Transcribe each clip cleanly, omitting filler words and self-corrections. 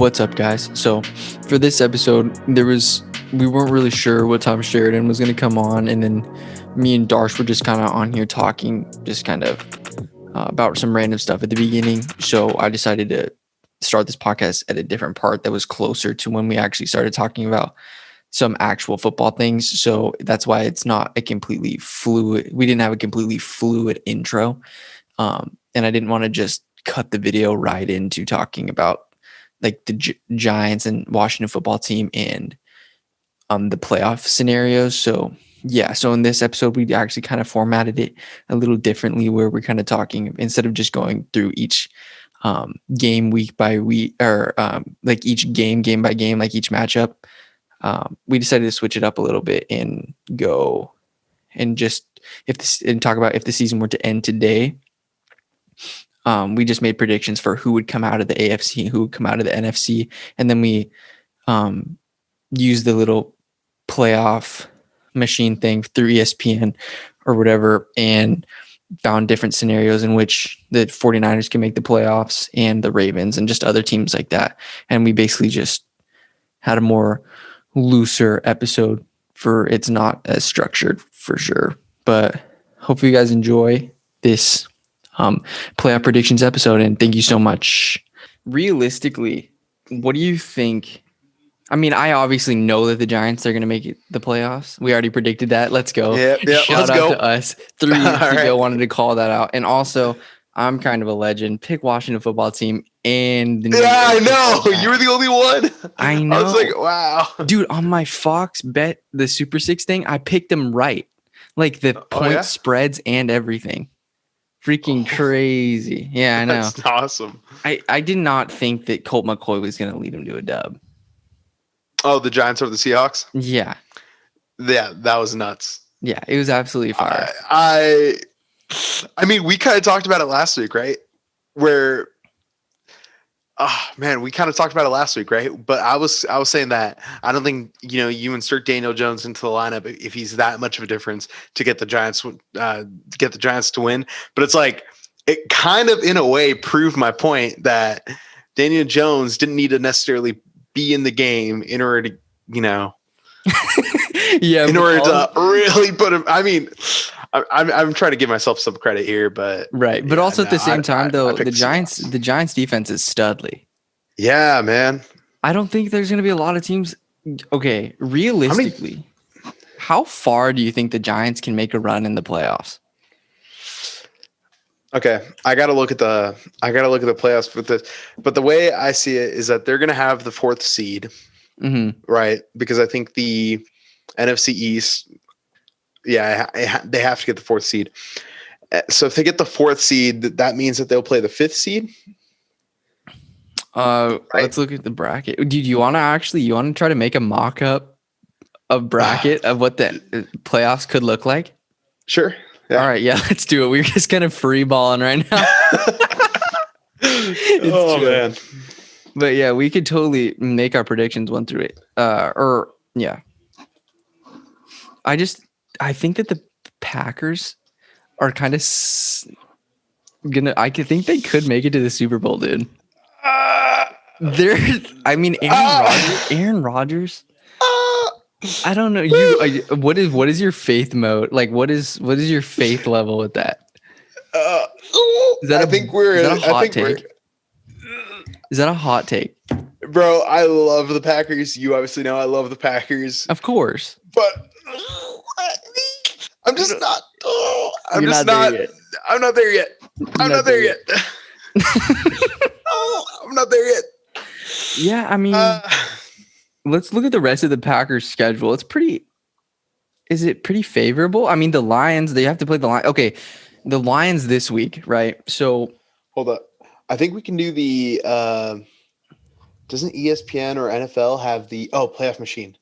What's up, guys? So for this episode, we weren't really sure what time Sheridan was going to come on, and then me and Darsh were just kind of on here talking, just kind of about some random stuff at the beginning. So I decided to start this podcast at a different part that was closer to when we actually started talking about some actual football things. So that's why it's not a completely fluid. We didn't have a completely fluid intro, and I didn't want to just cut the video right into talking about like the Giants and Washington football team and the playoff scenarios. So in this episode, we actually kind of formatted it a little differently, where we're kind of talking, instead of just going through each game week by week, or like each game by game, like each matchup. We decided to switch it up a little bit and go and just talk about if the season were to end today. We just made predictions for who would come out of the AFC, who would come out of the NFC, and then we used the little playoff machine thing through ESPN or whatever, and found different scenarios in which the 49ers can make the playoffs and the Ravens and just other teams like that. And we basically just had a more looser episode for it's not as structured for sure. But hopefully you guys enjoy this playoff predictions episode, and thank you so much. Realistically, what do you think? I mean, I obviously know that the Giants are going to make it the playoffs. We already predicted that. Let's go. Yeah, Shout let's out go. to us. 3 weeks ago, right. wanted to call that out. And also, I'm kind of a legend. Pick Washington football team and the New York I football know. You were the only one. I know. I was like, wow. Dude, on my Fox bet, the Super 6 thing, I picked them right. Like the point spreads and everything. Freaking crazy. Yeah, I know. That's awesome. I did not think that Colt McCoy was going to lead him to a dub. Oh, the Giants over the Seahawks? Yeah. Yeah, that was nuts. Yeah, it was absolutely fire. I mean, we kind of talked about it last week, right? Where, we kind of talked about it last week, right? But I was saying that I don't think, you insert Daniel Jones into the lineup if he's that much of a difference to get the Giants to win. But it's like, it kind of in a way proved my point that Daniel Jones didn't need to necessarily be in the game in order to, in order to really put him. I mean, I'm trying to give myself some credit here, but right. But also at the same time, though, the Giants defense is studly. Yeah, man. I don't think there's going to be a lot of teams. Okay, realistically, how far do you think the Giants can make a run in the playoffs? Okay, I got to look at the playoffs with this, but the way I see it is that they're going to have the 4th seed, right? Because I think the NFC East, they have to get the 4th seed. So if they get the 4th seed, that means that they'll play the 5th seed. Right? Let's look at the bracket. Dude, you want to try to make a mock-up of bracket of what the playoffs could look like? Sure. Yeah. All right, yeah, let's do it. We're just kind of free balling right now. Man. But yeah, we could totally make our predictions 1 through 8. I think that the Packers are kind of I think they could make it to the Super Bowl, dude. Aaron Rodgers. I don't know. What is your faith mode? Like, what is your faith level with that? Is that a hot take? Bro, I love the Packers. You obviously know I love the Packers. Of course. But I'm just not. I'm not there yet. I'm not there yet. I'm not there yet. Yeah, I mean, let's look at the rest of the Packers schedule. Is it pretty favorable? I mean, the Lions, they have to play the Lions. Okay, the Lions this week, right? So hold up. I think we can do the doesn't ESPN or NFL have the playoff machine?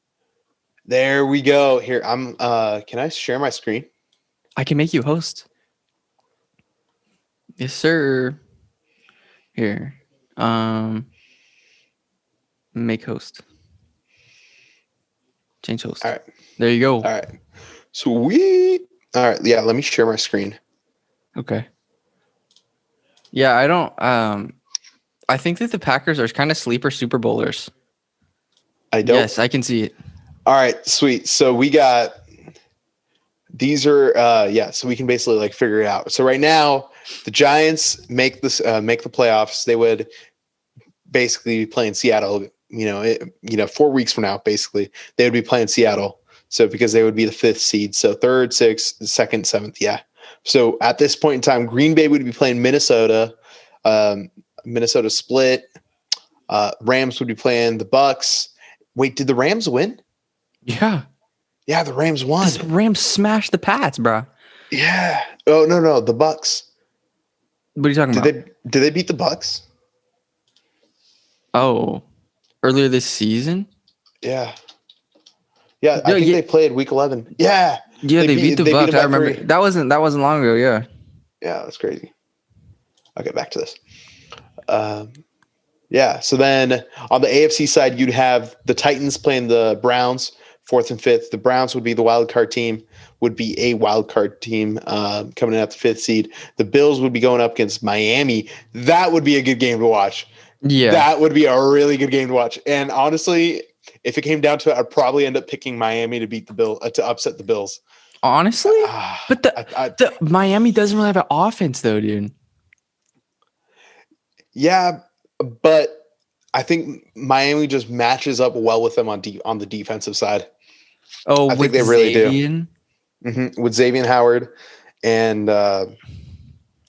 There we go. Here, can I share my screen? I can make you host. Yes, sir. Here. Make host. Change host. All right. There you go. All right. Sweet. All right. Yeah, let me share my screen. Okay. Yeah, I don't I think that the Packers are kind of sleeper Super Bowlers. I don't. Yes, I can see it. All right, sweet. So we got these are so we can basically like figure it out. So right now, the Giants make the playoffs. They would basically be playing Seattle. 4 weeks from now, basically they would be playing Seattle. So because they would be the 5th seed, so 3rd, 6th, 2nd, 7th, yeah. So at this point in time, Green Bay would be playing Minnesota. Minnesota split. Rams would be playing the Bucks. Wait, did the Rams win? Yeah. Yeah, the Rams won. The Rams smashed the Pats, bro. Yeah. Oh no, the Bucks. What are you talking about? Did they beat the Bucks? Oh, earlier this season? Yeah. Yeah, I think they played week 11. Yeah. Yeah, they beat the Bucks. I remember 3. that wasn't long ago. Yeah. Yeah, that's crazy. I'll get back to this. Yeah. So then on the AFC side, you'd have the Titans playing the Browns, 4th and 5th. The Browns would be the wild card team. Coming in at the 5th seed. The Bills would be going up against Miami. That would be a good game to watch. Yeah. That would be a really good game to watch. And honestly, if it came down to it, I'd probably end up picking Miami to beat to upset the Bills. Honestly, but the Miami doesn't really have an offense though, dude. Yeah, but I think Miami just matches up well with them on the defensive side. Oh, I think they really do. With Xavier Howard and I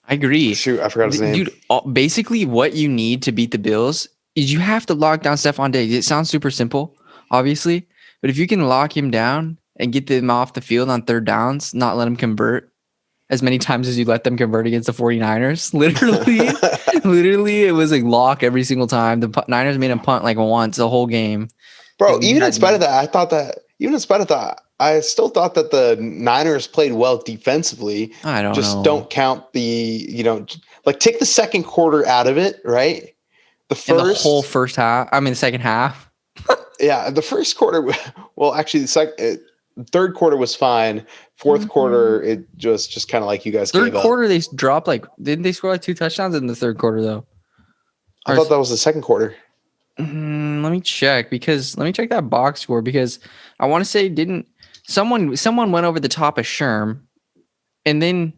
agree. Shoot, I forgot his name. Dude, basically what you need to beat the Bills is you have to lock down Stephon Diggs. It sounds super simple, obviously, but if you can lock him down and get them off the field on 3rd downs, not let them convert as many times as you let them convert against the 49ers. Literally, it was a lock every single time. The Niners made him punt like once the whole game. Bro, even in spite of that, I still thought that the Niners played well defensively. I don't know. Don't count the, take the second quarter out of it, right? The whole first half. I mean, the second half. Yeah, the first quarter. Well, actually, the third quarter was fine. 4th quarter, it just kind of like you guys. Third quarter, they dropped didn't they score 2 touchdowns in the 3rd quarter though? I thought that was the 2nd quarter. Let me check that box score because I want to say someone went over the top of Sherm, and then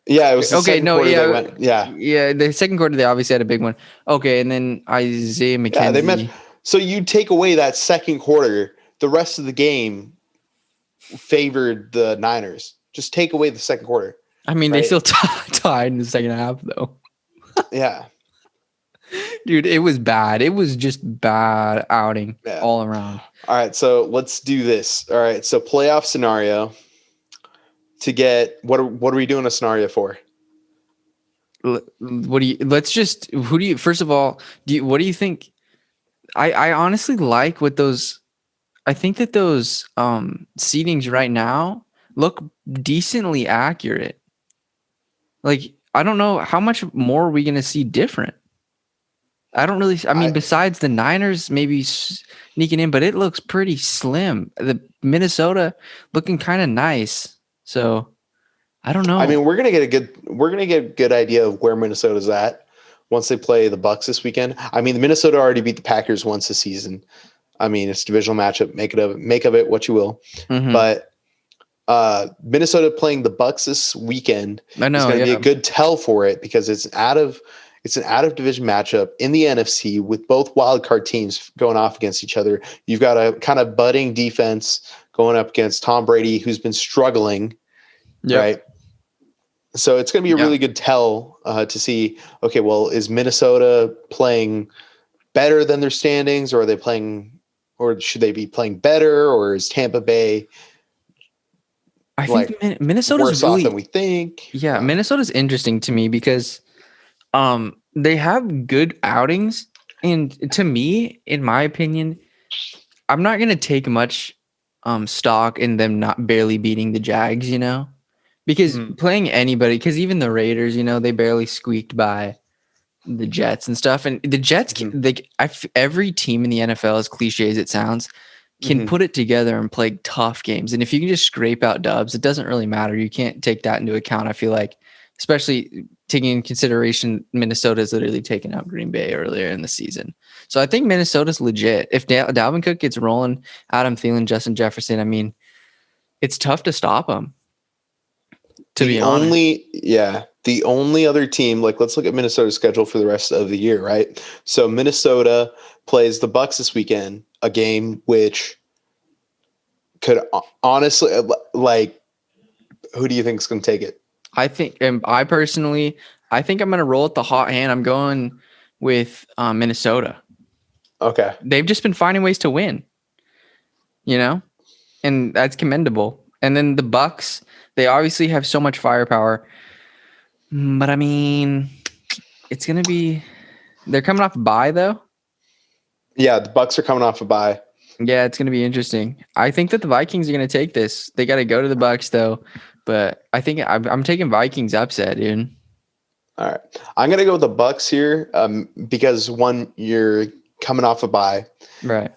yeah, it was the okay. No, quarter yeah, the 2nd quarter they obviously had a big one. Okay, and then Isaiah McKenzie. Yeah, they meant so you take away that 2nd quarter, the rest of the game favored the Niners. Just take away the 2nd quarter. I mean, they still tied in the second half though. Yeah. Dude, it was bad. It was just bad outing all around. All right, so let's do this. All right, so playoff scenario to get what are we doing a scenario for? First of all, what do you think? I honestly like what those. I think that those seedings right now look decently accurate. Like, I don't know how much more are we going to see different. I don't really. I mean, besides the Niners maybe sneaking in, but it looks pretty slim. The Minnesota looking kind of nice. So I don't know. I mean, we're gonna get a good idea of where Minnesota's at once they play the Bucks this weekend. I mean, Minnesota already beat the Packers once this season. I mean, it's a divisional matchup. Make of it what you will. Mm-hmm. But Minnesota playing the Bucks this weekend is going to be a good tell for it because it's an out of division matchup in the NFC with both wild card teams going off against each other. You've got a kind of budding defense going up against Tom Brady, who's been struggling, right? So it's going to be a really good tell to see, okay, well, is Minnesota playing better than their standings, or are they playing, or should they be playing better, or is Tampa Bay I think Minnesota's worse off than we think? Yeah, Minnesota's interesting to me because they have good outings, and to me, in my opinion, I'm not gonna take much stock in them not barely beating the Jags, because playing anybody, because even the Raiders, they barely squeaked by the Jets and stuff, and the Jets, every team in the NFL, as cliche as it sounds, can put it together and play tough games, and if you can just scrape out dubs, it doesn't really matter. You can't take that into account. I feel like, especially taking into consideration Minnesota's literally taken out Green Bay earlier in the season. So I think Minnesota's legit. If Dalvin Cook gets rolling, Adam Thielen, Justin Jefferson, I mean, it's tough to stop them. The only other team, like, let's look at Minnesota's schedule for the rest of the year, right? So Minnesota plays the Bucks this weekend, a game which could honestly, like, who do you think is going to take it? I think, and I think I'm going to roll with the hot hand. I'm going with Minnesota. Okay. They've just been finding ways to win, and that's commendable. And then the Bucks, they obviously have so much firepower, but I mean, it's going to be, they're coming off a bye though. Yeah. The Bucks are coming off a bye. Yeah. It's going to be interesting. I think that the Vikings are going to take this. They got to go to the Bucks though, but I think I'm taking Vikings upset, dude. All right. I'm going to go with the Bucks here because one, you're coming off a bye. Right.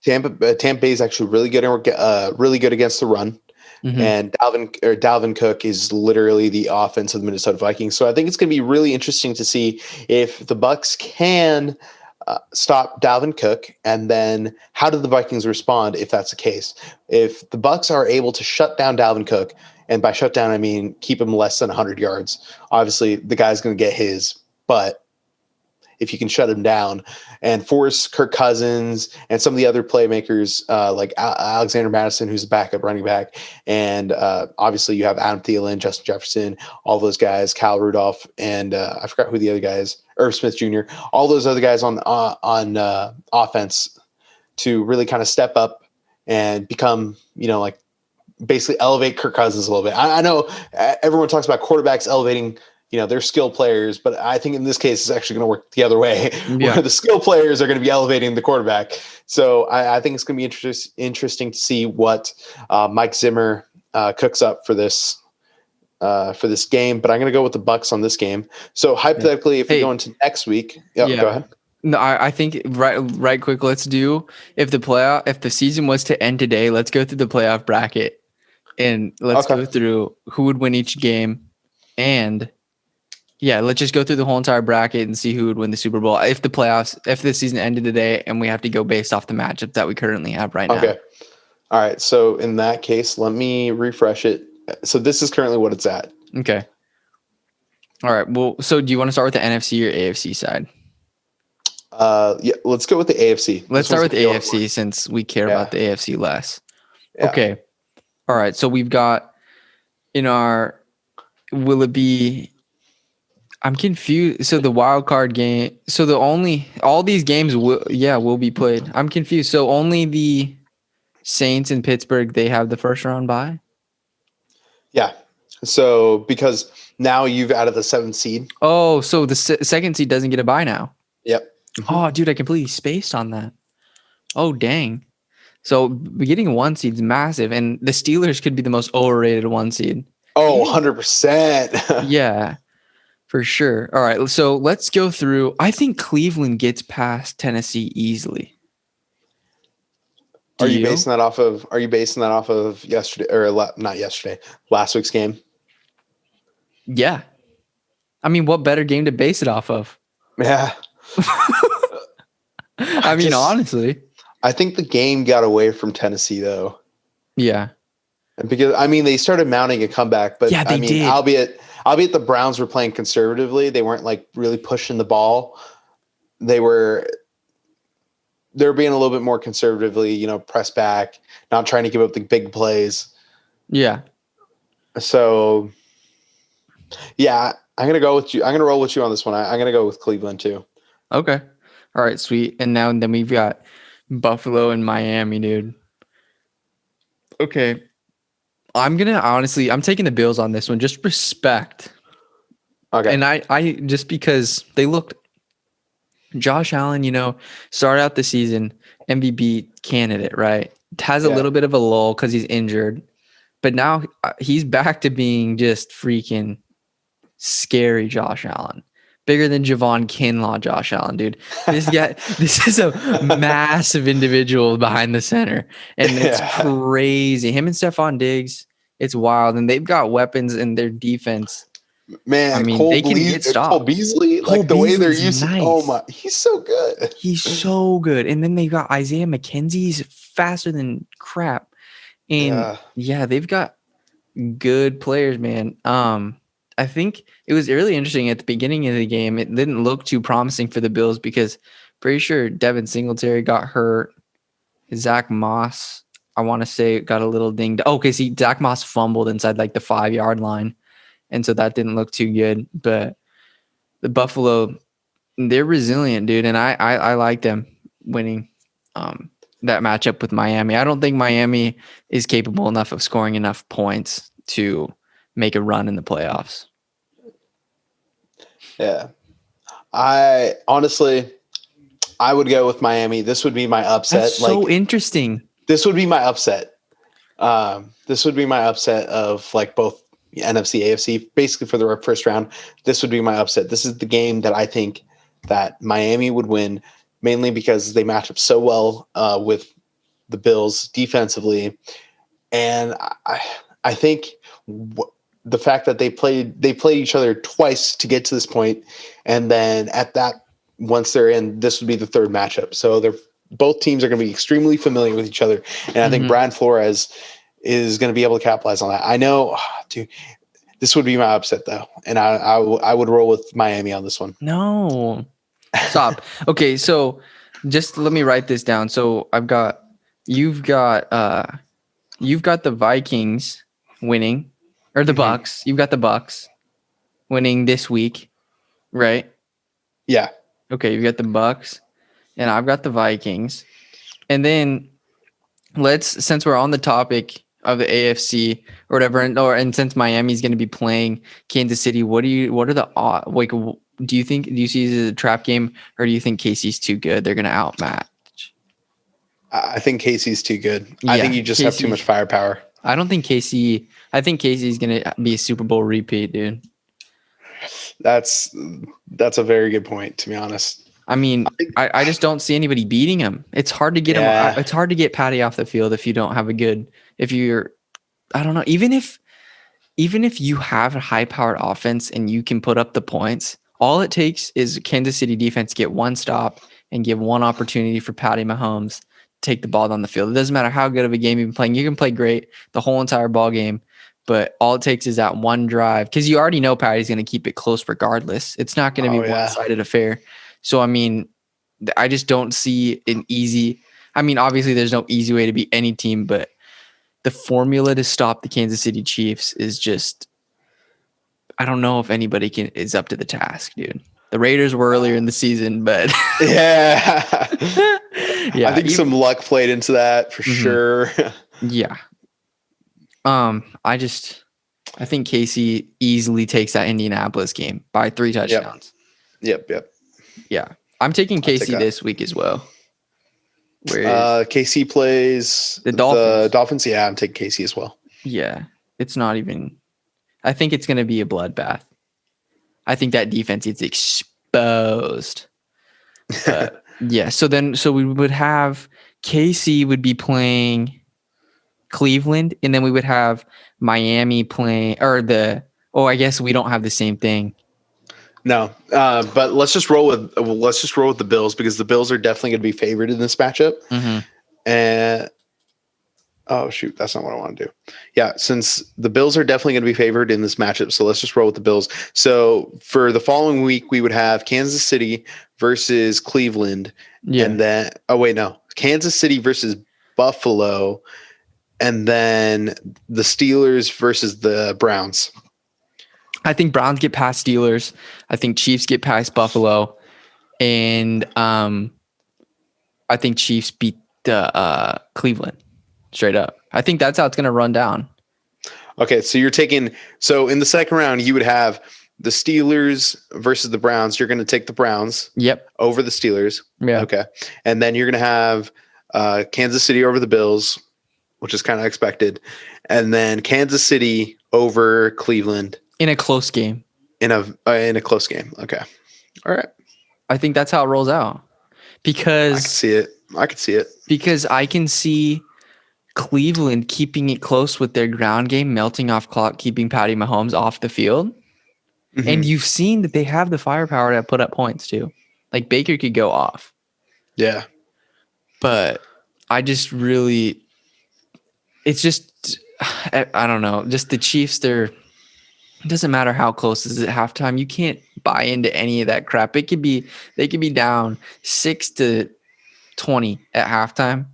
Tampa Bay is actually really good against the run. Mm-hmm. And Dalvin Cook is literally the offense of the Minnesota Vikings. So I think it's going to be really interesting to see if the Bucks can stop Dalvin Cook, and then how do the Vikings respond if that's the case? If the Bucks are able to shut down Dalvin Cook, and by shut down I mean keep him less than 100 yards, obviously the guy's going to get his, but if you can shut him down and force Kirk Cousins and some of the other playmakers like Alexander Madison, who's a backup running back, and obviously you have Adam Thielen, Justin Jefferson, all those guys, Kyle Rudolph, and I forgot who the other guy is, Irv Smith Jr., all those other guys on offense to really kind of step up and become, like basically elevate Kirk Cousins a little bit. I know everyone talks about quarterbacks elevating they're skill players, but I think in this case, it's actually going to work the other way, where the skill players are going to be elevating the quarterback. So I think it's going to be interesting to see what Mike Zimmer cooks up for this game. But I'm going to go with the Bucks on this game. So hypothetically, if we go into next week, go ahead. No, I think right quick. Let's do if the season was to end today, let's go through the playoff bracket and let's go through who would win each game and. Yeah, let's just go through the whole entire bracket and see who would win the Super Bowl if the season ended today, and we have to go based off the matchup that we currently have right now. Okay. All right. So in that case, let me refresh it. So this is currently what it's at. Okay. All right. Well, so do you want to start with the NFC or AFC side? Yeah, let's go with the AFC. Let's start with the AFC since we care about the AFC less. Yeah. Okay. All right. So we've got will it be? I'm confused. So the wild card game. So all these games will be played. I'm confused. So only the Saints in Pittsburgh, they have the first round bye? Yeah. So because now you've added the 7th seed. Oh, so the second seed doesn't get a bye now. Yep. Oh, dude, I completely spaced on that. Oh, dang. So getting 1 seed is massive, and the Steelers could be the most overrated 1 seed. Oh, 100%. Yeah. For sure. All right. So let's go through. I think Cleveland gets past Tennessee easily. Are you basing that off of yesterday or not yesterday, last week's game? Yeah. I mean, what better game to base it off of? Yeah. I mean, honestly. I think the game got away from Tennessee though. Yeah. Because they started mounting a comeback, but yeah, they did. Albeit the Browns were playing conservatively. They weren't like really pushing the ball. They were being a little bit more conservatively, press back, not trying to give up the big plays. Yeah. So yeah, I'm going to go with you. I'm going to roll with you on this one. I'm going to go with Cleveland too. Okay. All right, sweet. And then we've got Buffalo and Miami, dude. Okay. I'm taking the Bills on this one. Just respect. Okay. And I just because they looked, Josh Allen, started out the season MVP candidate, right? Has a little bit of a lull because he's injured, but now he's back to being just freaking scary Josh Allen. Bigger than Javon Kinlaw, Josh Allen, dude. This is a massive individual behind the center. And it's crazy. Him and Stephon Diggs, it's wild. And they've got weapons in their defense. Man, I mean, they can get Cole stops. Beasley, Cole like the way they're Beasley's using. nice. Oh my, he's so good. He's so good. And then they got Isaiah McKenzie. He's faster than crap. And yeah, they've got good players, man. I think it was really interesting at the beginning of the game. It didn't look too promising for the Bills because pretty sure Devin Singletary got hurt. Zach Moss, I want to say, got a little dinged. Okay, see, Zach Moss fumbled inside like the 5-yard line. And so that didn't look too good. But the Buffalo, they're resilient, dude. And I like them winning that matchup with Miami. I don't think Miami is capable enough of scoring enough points to make a run in the playoffs. Yeah. I honestly, I would go with Miami. This would be my upset. That's so interesting. This would be my upset. This would be my upset of like both NFC, AFC, basically for the first round. This would be my upset. This is the game that I think that Miami would win, mainly because they match up so well with the Bills defensively. And I think the fact that they played each other twice to get to this point, and then once they're in, this would be the third matchup. So both teams are going to be extremely familiar with each other, and I think Brian Flores is going to be able to capitalize on that. I know, dude. This would be my upset though, and I would roll with Miami on this one. No, stop. Okay, so just let me write this down. So you've got the Vikings winning, or the Bucks. You've got the Bucks winning this week, right? Yeah. Okay, you've got the Bucks, and I've got the Vikings. And then since we're on the topic of the AFC or whatever, and since Miami's going to be playing Kansas City, what are the odds? Like, do you see this as a trap game, or do you think KC's too good? They're going to outmatch. I think KC's too good. Yeah, I think you just have too much firepower. I don't think KC. I think KC's going to be a Super Bowl repeat, dude. That's a very good point, to be honest. I mean, I just don't see anybody beating him. It's hard to get him. It's hard to get Patty off the field if you don't have I don't know. Even if you have a high-powered offense and you can put up the points, all it takes is Kansas City defense get one stop and give one opportunity for Patty Mahomes to take the ball down the field. It doesn't matter how good of a game you've been playing. You can play great the whole entire ball game, but all it takes is that one drive, because you already know Patty's going to keep it close regardless. It's not going to be a one-sided affair. So, I mean, I just don't see an easy – I mean, obviously there's no easy way to beat any team, but the formula to stop the Kansas City Chiefs is just – I don't know if anybody is up to the task, dude. The Raiders were earlier in the season, but – yeah. I think some luck played into that for sure. Yeah. I think KC easily takes that Indianapolis game by 3 touchdowns. Yep. Yeah. I'm taking KC this week as well. Where KC plays the Dolphins. Yeah, I'm taking KC as well. Yeah. It's not even – I think it's going to be a bloodbath. I think that defense is exposed. Yeah. So we would have KC would be playing Cleveland, and then we would have Miami playing I guess we don't have the same thing. No, but let's just roll with the Bills, because the Bills are definitely going to be favored in this matchup. And oh shoot, that's not what I want to do. Yeah, since the Bills are definitely going to be favored in this matchup, so let's just roll with the Bills. So for the following week, we would have Kansas City versus Cleveland, and then Kansas City versus Buffalo, and then the Steelers versus the Browns. I think Browns get past Steelers. I think Chiefs get past Buffalo, and I think Chiefs beat Cleveland straight up. I think that's how it's going to run down. Okay, so in the second round, you would have the Steelers versus the Browns. You're going to take the Browns. Yep. Over the Steelers. Yeah. Okay, and then you're going to have Kansas City over the Bills, which is kind of expected, and then Kansas City over Cleveland. In a close game. In a close game. Okay. All right. I think that's how it rolls out. Because I could see it. Because I can see Cleveland keeping it close with their ground game, melting off clock, keeping Patty Mahomes off the field. And you've seen that they have the firepower to put up points too. Like Baker could go off. Yeah. But I just really, it's just, I don't know. Just the Chiefs, it doesn't matter how close it is at halftime. You can't buy into any of that crap. They could be down 6-20 at halftime,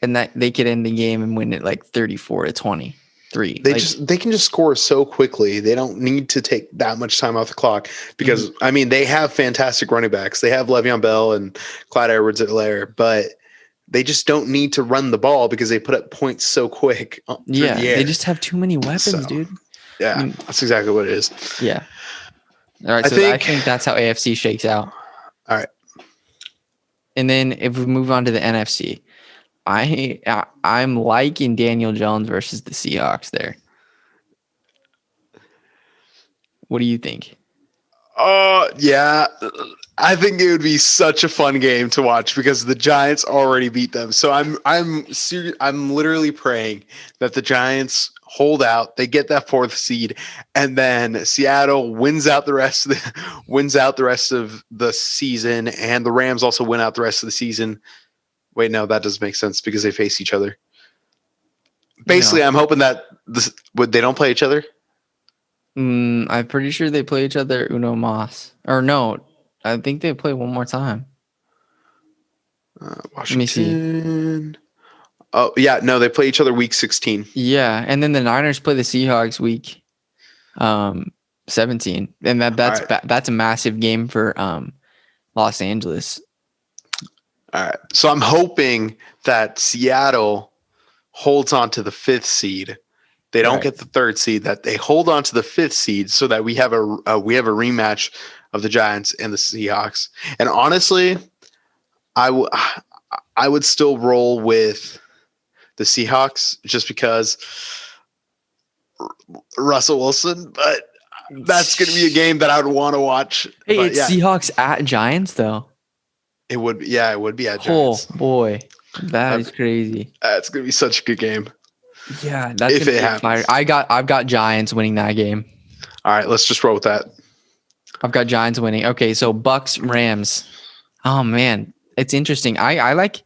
and that they could end the game and win it like 34-23. They can just score so quickly. They don't need to take that much time off the clock because I mean they have fantastic running backs. They have Le'Veon Bell and Clyde Edwards-Helaire, but they just don't need to run the ball because they put up points so quick. Yeah, they just have too many weapons, dude. Yeah, that's exactly what it is. Yeah. All right, I think that's how AFC shakes out. All right. And then if we move on to the NFC, I'm liking Daniel Jones versus the Seahawks there. What do you think? Yeah. I think it would be such a fun game to watch because the Giants already beat them. So I'm literally praying that the Giants hold out, they get that 4th seed, and then Seattle wins out the rest of the season, and the Rams also win out the rest of the season. Wait, no, that doesn't make sense because they face each other. Basically, I'm hoping that they don't play each other. I'm pretty sure they play each other uno mas. Or no, I think they play one more time. Washington. Let me see. Oh, yeah. No, they play each other week 16. Yeah, and then the Niners play the Seahawks week 17. And that's a massive game for Los Angeles. All right. So I'm hoping that Seattle holds on to the 5th seed. They don't get the 3rd seed, that they hold on to the 5th seed so that we have a rematch of the Giants and the Seahawks. And honestly, I would still roll with the Seahawks just because Russell Wilson, but that's going to be a game that I would want to watch. Hey, it's Seahawks at Giants though. It would be at Giants. Oh boy, that is crazy. It's going to be such a good game. Yeah, that's if it happens. I've got Giants winning that game. All right, let's just roll with that. I've got Giants winning. Okay, so Bucks Rams. Oh man, it's interesting. I like.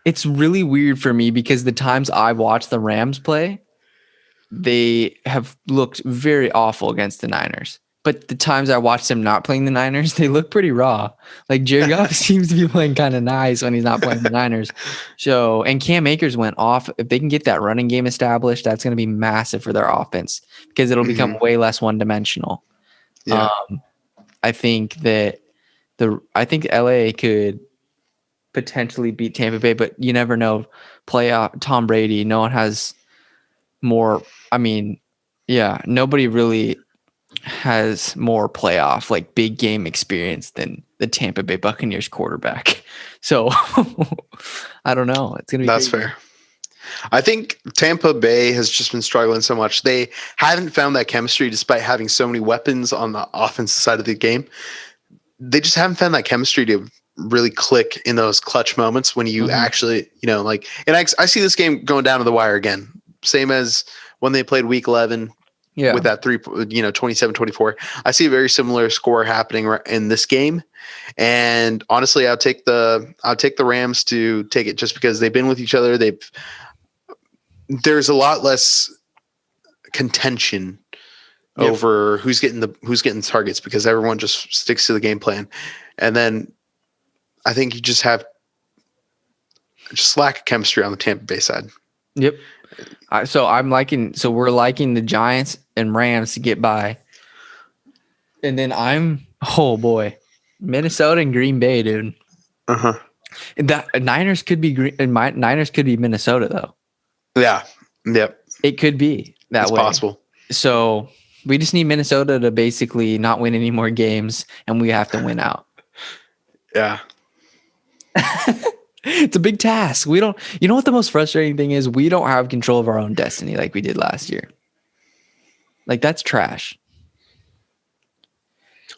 It's really weird for me because the times I watch the Rams play, they have looked very awful against the Niners. But the times I watch them not playing the Niners, they look pretty raw. Like Jared Goff seems to be playing kind of nice when he's not playing the Niners. So, and Cam Akers went off. If they can get that running game established, that's going to be massive for their offense because it'll become way less one-dimensional. Yeah. I think that LA could potentially beat Tampa Bay, but you never know. Playoff Tom Brady, no one has more. I mean, yeah, nobody really has more playoff like big game experience than the Tampa Bay Buccaneers quarterback. So I don't know. It's gonna be that's crazy. Fair. I think Tampa Bay has just been struggling so much. They haven't found that chemistry despite having so many weapons on the offensive side of the game. They just haven't found that chemistry to really click in those clutch moments when you actually, like, and I see this game going down to the wire again. Same as when they played week 11 with that 27-24. I see a very similar score happening in this game. And honestly, I'll take the Rams to take it just because they've been with each other. There's a lot less contention over who's getting targets because everyone just sticks to the game plan. And then I think you just have lack of chemistry on the Tampa Bay side. Yep. So we're liking the Giants and Rams to get by. And then Minnesota and Green Bay, dude. Uh-huh. That Niners could be Niners could be Minnesota though. Yeah. Yep. It could be that way. It's possible. So we just need Minnesota to basically not win any more games and we have to win out. Yeah. It's a big task. You know what the most frustrating thing is? We don't have control of our own destiny like we did last year. Like that's trash.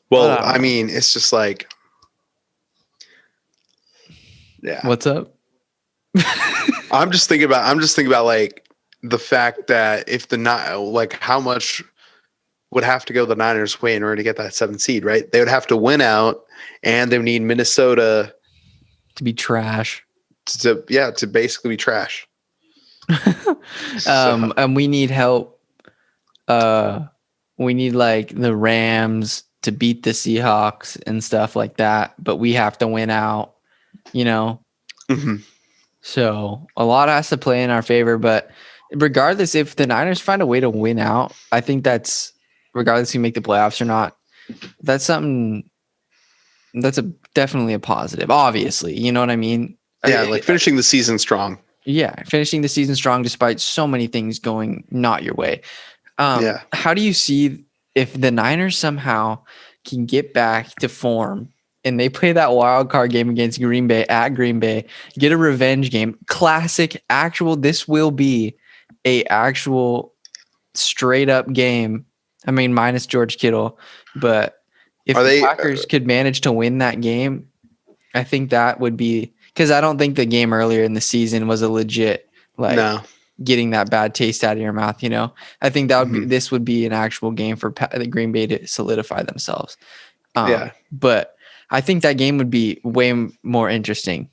Well, I mean, it's just like, yeah. What's up? I'm just thinking about like the fact that if how much would have to go the Niners' way in order to get that 7th seed, right? They would have to win out, and they would need Minnesota to be trash. to basically be trash. So. And we need help. We need like the Rams to beat the Seahawks and stuff like that, but we have to win out, you know? Mm-hmm. So a lot has to play in our favor, but regardless, if the Niners find a way to win out, I think that's, regardless if you make the playoffs or not, that's something that's definitely a positive, obviously. You know what I mean? Yeah, like finishing the season strong. Yeah, finishing the season strong despite so many things going not your way. How do you see if the Niners somehow can get back to form and they play that wild card game against Green Bay at Green Bay, get a revenge game, classic, actual, this will be a actual straight up game. I mean, minus George Kittle, but if the Packers could manage to win that game, I think that would be, because I don't think the game earlier in the season was a legit, getting that bad taste out of your mouth, you know? I think that would be, this would be an actual game for the Green Bay to solidify themselves. But I think that game would be way more interesting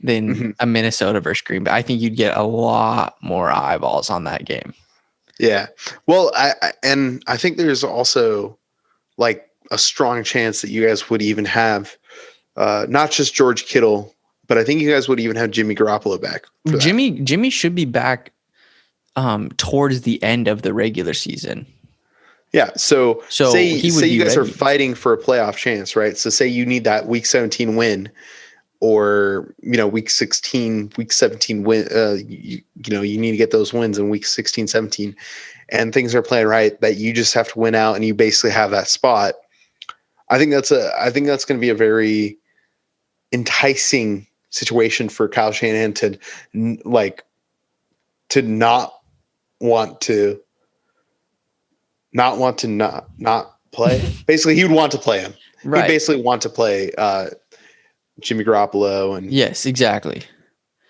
than a Minnesota versus Green Bay. I think you'd get a lot more eyeballs on that game. Yeah. Well, I think there's also like a strong chance that you guys would even have not just George Kittle, but I think you guys would even have Jimmy Garoppolo back. Jimmy should be back towards the end of the regular season. Yeah. So say you guys are fighting for a playoff chance, right? So say you need that week 17 win, or week 16, week 17 win. You need to get those wins in week 16, 17, and things are playing right. That you just have to win out, and you basically have that spot. I think that's going to be a very enticing situation for Kyle Shanahan to not want to not play. Basically, he would want to play him. Right. He'd basically want to play Jimmy Garoppolo and yes, exactly,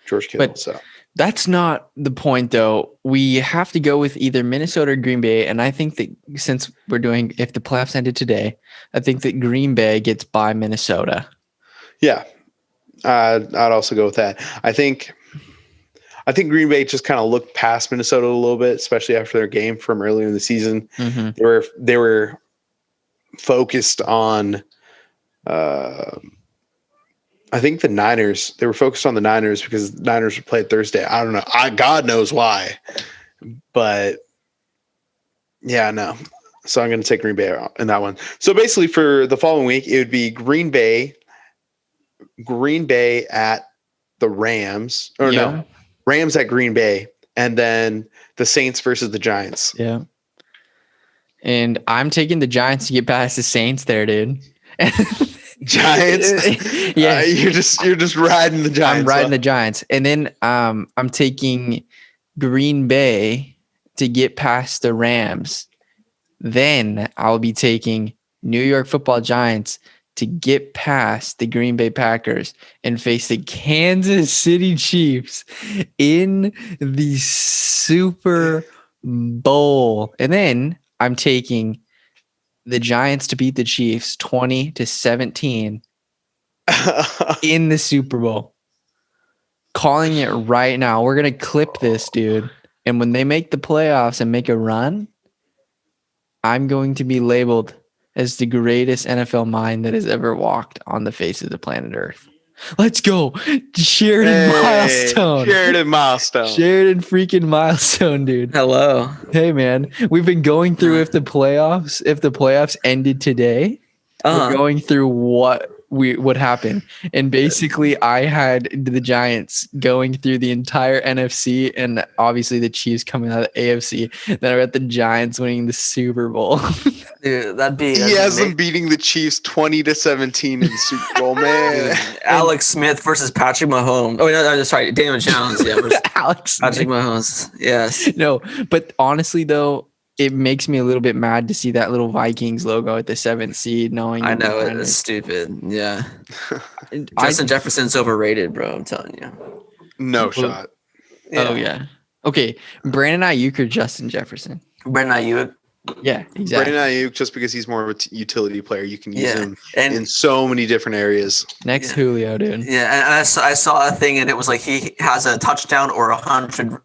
George Kittle. But that's not the point, though. We have to go with either Minnesota or Green Bay, and I think that since if the playoffs ended today, I think that Green Bay gets by Minnesota. Yeah, I'd also go with that. I think Green Bay just kind of looked past Minnesota a little bit, especially after their game from earlier in the season. Mm-hmm. They were focused on, I think the Niners. They were focused on the Niners because the Niners would play Thursday. I don't know. God knows why, but yeah, no. So I'm going to take Green Bay in that one. So basically, for the following week, it would be Green Bay at the Rams, or no, Rams at Green Bay, and then the Saints versus the Giants. Yeah. And I'm taking the Giants to get past the Saints there, dude. Giants? Yeah. You're just riding the Giants. I'm riding the Giants. And then I'm taking Green Bay to get past the Rams. Then I'll be taking New York Football Giants to get past the Green Bay Packers and face the Kansas City Chiefs in the Super Bowl. And then I'm taking the Giants to beat the Chiefs 20-17 in the Super Bowl. Calling it right now. We're going to clip this, dude. And when they make the playoffs and make a run, I'm going to be labeled as the greatest NFL mind that has ever walked on the face of the planet Earth. Let's go. Sheridan Milestone. Sheridan freaking Milestone, dude. Hello. Hey, man. We've been going through if the playoffs ended today, we're going through what would happen. And basically, I had the Giants going through the entire NFC and obviously the Chiefs coming out of the AFC. Then I got the Giants winning the Super Bowl. Dude, that'd be them beating the Chiefs 20-17 in the Super Bowl, man. Alex Smith versus Patrick Mahomes. Oh, no, sorry, Daniel Jones. Yeah, Alex Patrick Mahomes. Yes. No, but honestly, though, it makes me a little bit mad to see that little Vikings logo at the 7th seed. Knowing I know it is stupid. Yeah. Justin Jefferson's overrated, bro. I'm telling you. No shot. Yeah. Oh yeah. Okay, Brandon Ayuk or Justin Jefferson? Brandon Ayuk. Yeah, exactly. Brandon Ayuk, just because he's more of a utility player, you can use him and in so many different areas. Next Julio, dude. Yeah, and I saw a thing, and it was like he has a touchdown or 100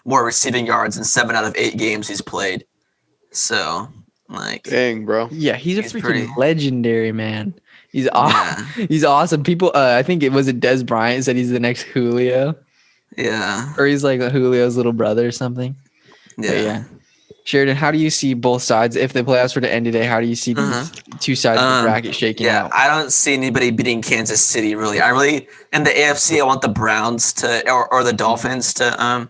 more receiving yards in 7 out of 8 games he's played. So, like, Dang, bro. Yeah, he's a freaking pretty legendary, man. He's awesome. He's awesome. People, I think it was Des Bryant said he's the next Julio, yeah, or he's like Julio's little brother or something. But yeah. Sheridan, how do you see both sides? If the playoffs were to end today, how do you see these two sides of the bracket shaking out? I don't see anybody beating Kansas City, really. In the AFC, I want the Browns to or the Dolphins to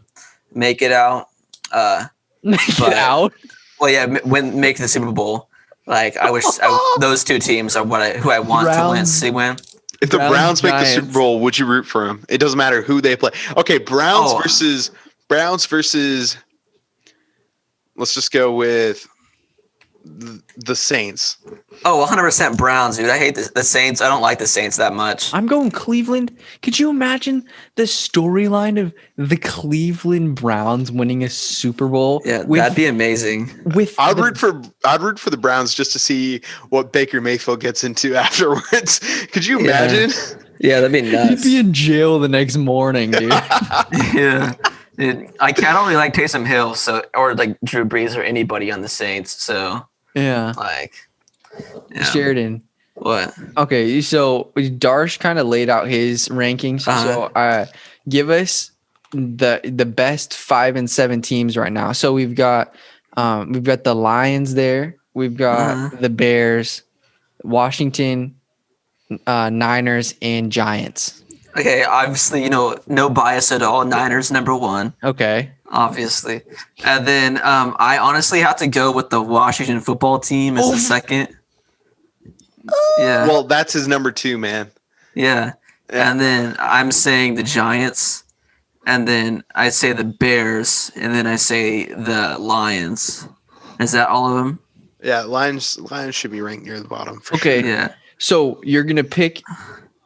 make it out. Make it out? Well, yeah, make the Super Bowl. Like, I wish those two teams are who I want to win. If the Browns make the Super Bowl, would you root for them? It doesn't matter who they play. Okay, Browns versus. Let's just go with the Saints. Oh, 100% Browns, dude. I hate the Saints. I don't like the Saints that much. I'm going Cleveland. Could you imagine the storyline of the Cleveland Browns winning a Super Bowl? Yeah, that'd be amazing. I'd root for the Browns just to see what Baker Mayfield gets into afterwards. Could you imagine? Yeah, that'd be nuts. He'd be in jail the next morning, dude. Yeah. Dude, I don't really like Taysom Hill, or like Drew Brees or anybody on the Saints. So yeah, like Sheridan. What? Okay, so Darsh kind of laid out his rankings. So give us the best 5 and 7 teams right now. So we've got the Lions there. We've got the Bears, Washington, Niners, and Giants. Okay, obviously, no bias at all. Niners number 1. Okay. Obviously. And then I honestly have to go with the Washington football team as the second. Yeah. Well, that's his number 2, man. Yeah. And then I'm saying the Giants. And then I say the Bears. And then I say the Lions. Is that all of them? Yeah, Lions should be ranked near the bottom. Okay. Sure. Yeah. So you're going to pick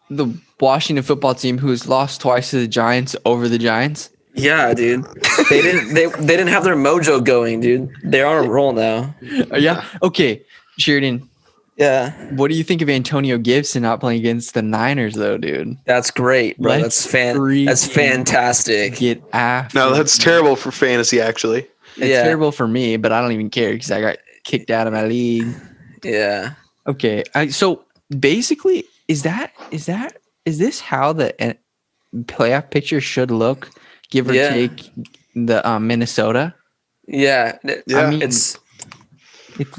the Washington football team, who's lost twice to the Giants, over the Giants? Yeah, dude. They didn't have their mojo going, dude. They're on a roll now. Yeah. Okay, Sheridan. Yeah. What do you think of Antonio Gibson not playing against the Niners, though, dude? That's great, bro. That's fantastic. Get after. No, that's terrible for fantasy, actually. It's terrible for me, but I don't even care because I got kicked out of my league. Yeah. Okay. So basically, is this how the playoff picture should look, give or take the Minnesota? Yeah. I mean, it's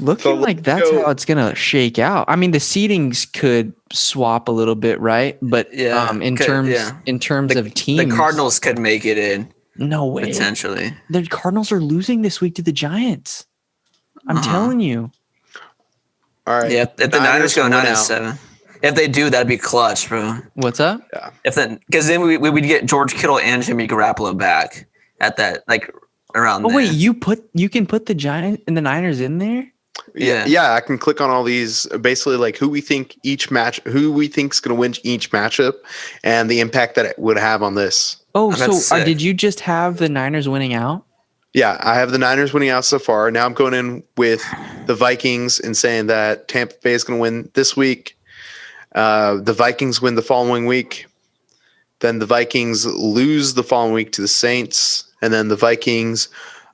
looking like that's how it's gonna shake out. I mean, the seedings could swap a little bit, right? But in terms of teams, the Cardinals could make it in. No way. Potentially, the Cardinals are losing this week to the Giants. I'm telling you. All right. Yeah, if the Niners go 9-7, if they do, that'd be clutch, bro. What's up? Yeah. Because then we would get George Kittle and Jimmy Garoppolo back at that, like, around. Oh wait, you can put the Giants and the Niners in there? Yeah. I can click on all these, basically like who we think's going to win each matchup, and the impact that it would have on this. Oh, so did you just have the Niners winning out? Yeah, I have the Niners winning out so far. Now I'm going in with the Vikings and saying that Tampa Bay is going to win this week. The Vikings win the following week. Then the Vikings lose the following week to the Saints. And then the Vikings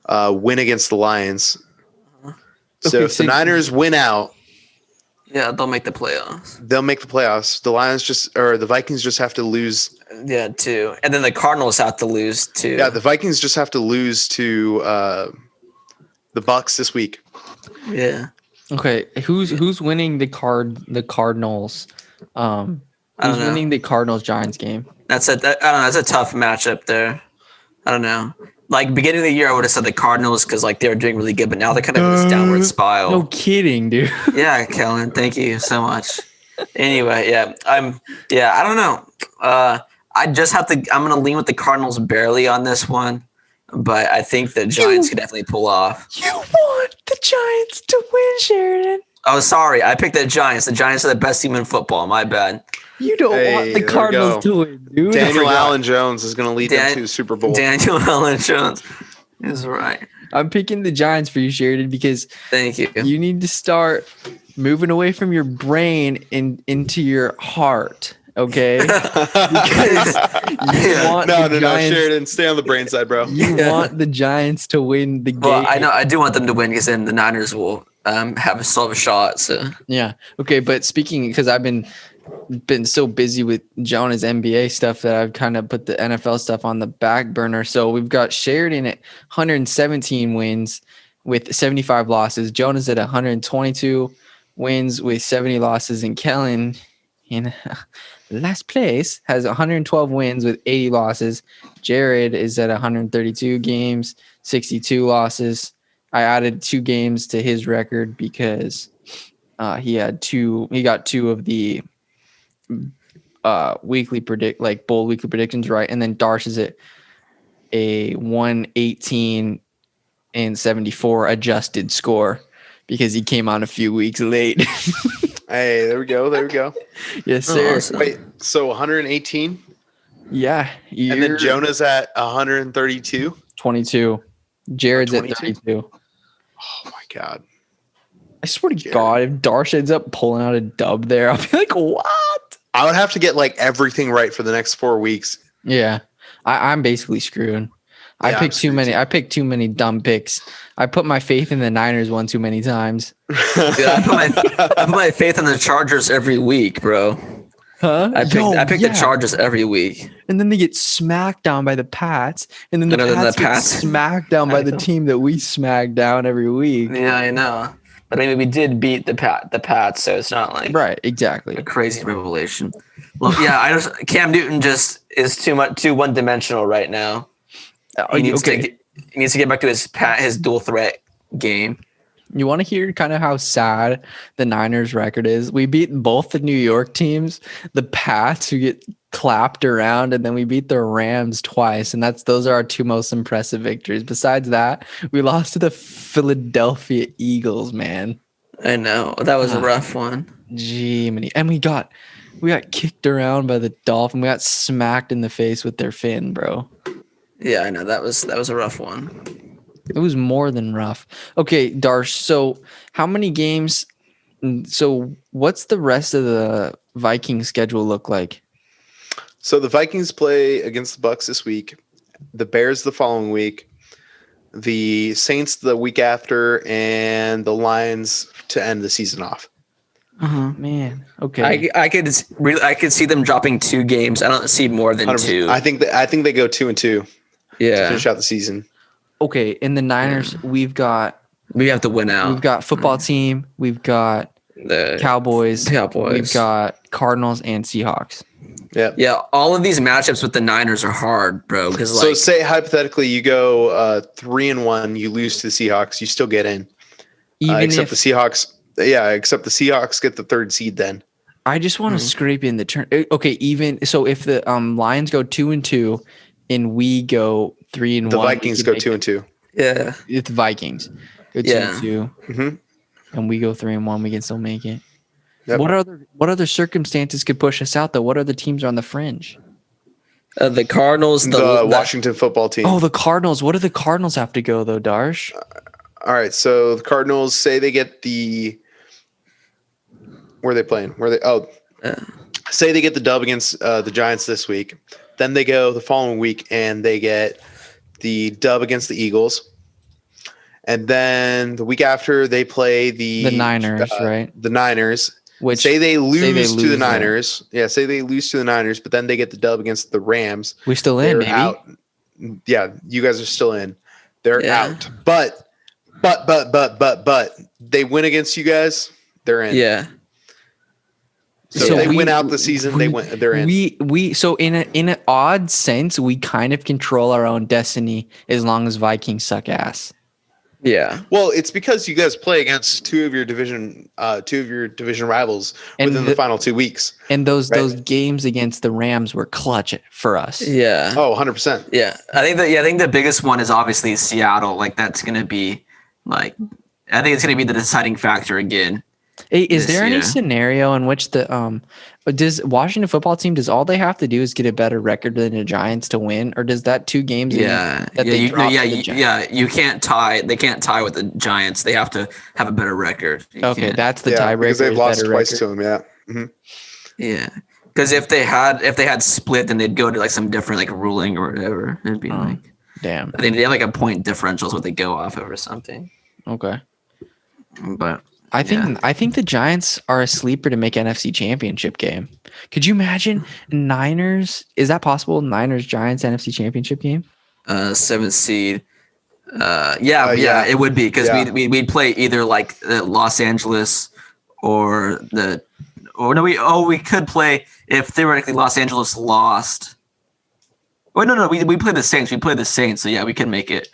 win against the Lions. So if the Niners win out, yeah, they'll make the playoffs. They'll make the playoffs. The Vikings just have to lose. Yeah, 2. And then the Cardinals have to lose 2. Yeah, the Vikings just have to lose to the Bucks this week. Yeah. Okay, who's winning the Cardinals? Who's winning the Cardinals Giants game? That's a tough matchup there. I don't know. Like, beginning of the year, I would have said the Cardinals because like they were doing really good, but now they're kind of in this downward spiral. No kidding, dude. Yeah, Kellan, thank you so much. Anyway, I don't know. I'm gonna lean with the Cardinals barely on this one, but I think the Giants could definitely pull off. You want the Giants to win, Sheridan? Oh, sorry, I picked the Giants. The Giants are the best team in football. My bad. You don't want the Cardinals to win, dude. Daniel Allen Jones is going to lead them to the Super Bowl. Daniel Allen Jones is right. I'm picking the Giants for you, Sheridan, because Thank you. you need to start moving away from your brain and into your heart. Okay, because you want no, the Giants. Sheridan, stay on the brain side, bro. You want the Giants to win the game. Well, I do want them to win because then the Niners will still have a shot. So yeah, okay. But speaking, because I've been so busy with Jonah's NBA stuff that I've kind of put the NFL stuff on the back burner. So we've got Sheridan at 117 wins with 75 losses. Jonah's at 122 wins with 70 losses, and Kellan in last place has 112 wins with 80 losses. Jared is at 132 games, 62 losses. I added 2 games to his record because he got 2 of the bold weekly predictions right, and then Darsh is at a 118 and 74 adjusted score because he came on a few weeks late. Hey, there we go. Yes, sir. Awesome. Wait, so 118? Yeah. And then Jonah's at 132? 22. Jared's at 22? 32. Oh, my God. I swear to God, if Darsh ends up pulling out a dub there, I'll be like, what? I would have to get like everything right for the next 4 weeks. Yeah. I'm basically screwed. I Yeah, picked too many. I picked too many dumb picks. I put my faith in the Niners one too many times. Dude, I put my faith in the Chargers every week, bro. Huh? I picked the Chargers every week. And then they get smacked down by the Pats. And then the Pats get smacked down by the team that we smack down every week. Yeah, I know. But I mean, we did beat the Pats, so it's not like Right, exactly. a crazy revelation. Well, yeah, Cam Newton just is too one dimensional right now. He needs to get back to his dual threat game. You want to hear kind of how sad the Niners record is? We beat both the New York teams, the Pats who get clapped around, and then we beat the Rams twice. And those are our 2 most impressive victories. Besides that, we lost to the Philadelphia Eagles, man. I know. That was a rough one. Gee, and we got kicked around by the Dolphins. We got smacked in the face with their fin, bro. Yeah, I know. That was a rough one. It was more than rough. Okay, Darsh, so how many games? So what's the rest of the Vikings schedule look like? So the Vikings play against the Bucks this week, the Bears the following week, the Saints the week after, and the Lions to end the season off. Man, okay. I could see them dropping 2 games. I don't see more than 2. I think they go 2-2 to Yeah. finish out the season. Okay, in the Niners, we have to win out. We've got football team, we've got The Cowboys, we've got Cardinals and Seahawks. Yeah, all of these matchups with the Niners are hard, bro. Because So say hypothetically you go 3-1, you lose to the Seahawks, you still get in. Except the Seahawks get the 3rd seed then. I just want to scrape in the turn. Okay, even so, if the Lions go 2-2 and we go 3-1, the Vikings go 2-2. Yeah, it's Vikings go 2-2, and we go 3-1, we can still make it. Yep. What other circumstances could push us out though? What other teams are on the fringe? The Cardinals, the Washington football team. Oh, the Cardinals. What do the Cardinals have to go though, Darsh? All right, so the Cardinals say they get the. Where are they playing? Say they get the dub against the Giants this week. Then they go the following week and they get the dub against the Eagles. And then the week after they play the Niners, right? The Niners. Which say they lose to the Niners. Yeah, say they lose to the Niners, but then they get the dub against the Rams. We're still in, baby. Out. Yeah, you guys are still in. They're out. But they win against you guys, they're in. Yeah. So if they win out the season, they're in. So in an odd sense, we kind of control our own destiny as long as Vikings suck ass. Yeah. Well, it's because you guys play against two of your division rivals within the final 2 weeks. And those games against the Rams were clutch for us. Yeah. Oh, 100%. Yeah. I think the biggest one is obviously Seattle. Like that's going to be I think it's going to be the deciding factor again. Hey, is this there any year. scenario in which does Washington football team, does all they have to do is get a better record than the Giants to win, or does that 2 games Yeah, that they drop to the Giants? you can't tie. They can't tie with the Giants. They have to have a better record. You Okay, can't. that's the Yeah, because tiebreaker. they've is lost better twice record. to him. Yeah. Mhm. Yeah, because if they had split, then they'd go to like some different like ruling or whatever. It'd be like Damn. I think they have like a point differential is what they go off of or something. Okay. But I think the Giants are a sleeper to make NFC Championship game. Could you imagine Niners? Is that possible? Niners Giants NFC Championship game? 7th seed. Yeah, Yeah. it would be because Yeah. we'd play either like Los Angeles or we could play if theoretically Los Angeles lost. Oh no, we play the Saints. We play the Saints, so yeah, we can make it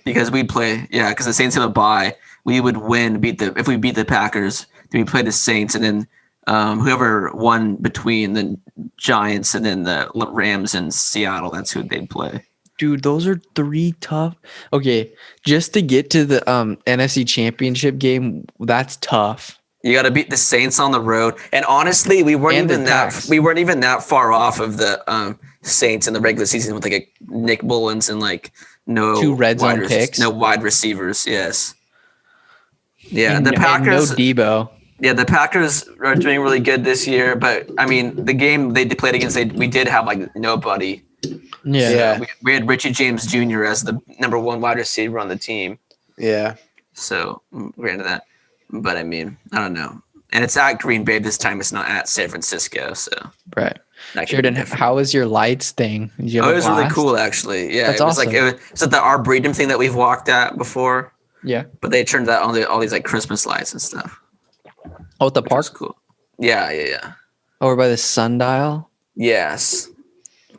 because we'd play because the Saints have a bye. We would win, if we beat the Packers, then we play the Saints, and then whoever won between the Giants and then the Rams and Seattle, that's who they'd play. Dude, those are 3 tough. Okay, just to get to the NFC Championship game, that's tough. You got to beat the Saints on the road, and honestly, we weren't even that far off of the Saints in the regular season with like a Nick Mullins and like no 2 red zone picks, no wide receivers. Yes. Yeah, and the Packers. And no Debo. Yeah, the Packers are doing really good this year, but I mean, the game they played against, we did have like nobody. Yeah. So we had Richie James Jr. as the number 1 wide receiver on the team. Yeah. So we're into that, but I mean, I don't know. And it's at Green Bay this time. It's not at San Francisco. So right. Sheridan, how was your lights thing? Did you have it was really cool, actually. Yeah, That's it was awesome. It's like the Arboretum thing that we've walked at before. Yeah. But they turned that on all these like Christmas lights and stuff. Oh, at the park? Cool. Yeah. Over by the sundial? Yes.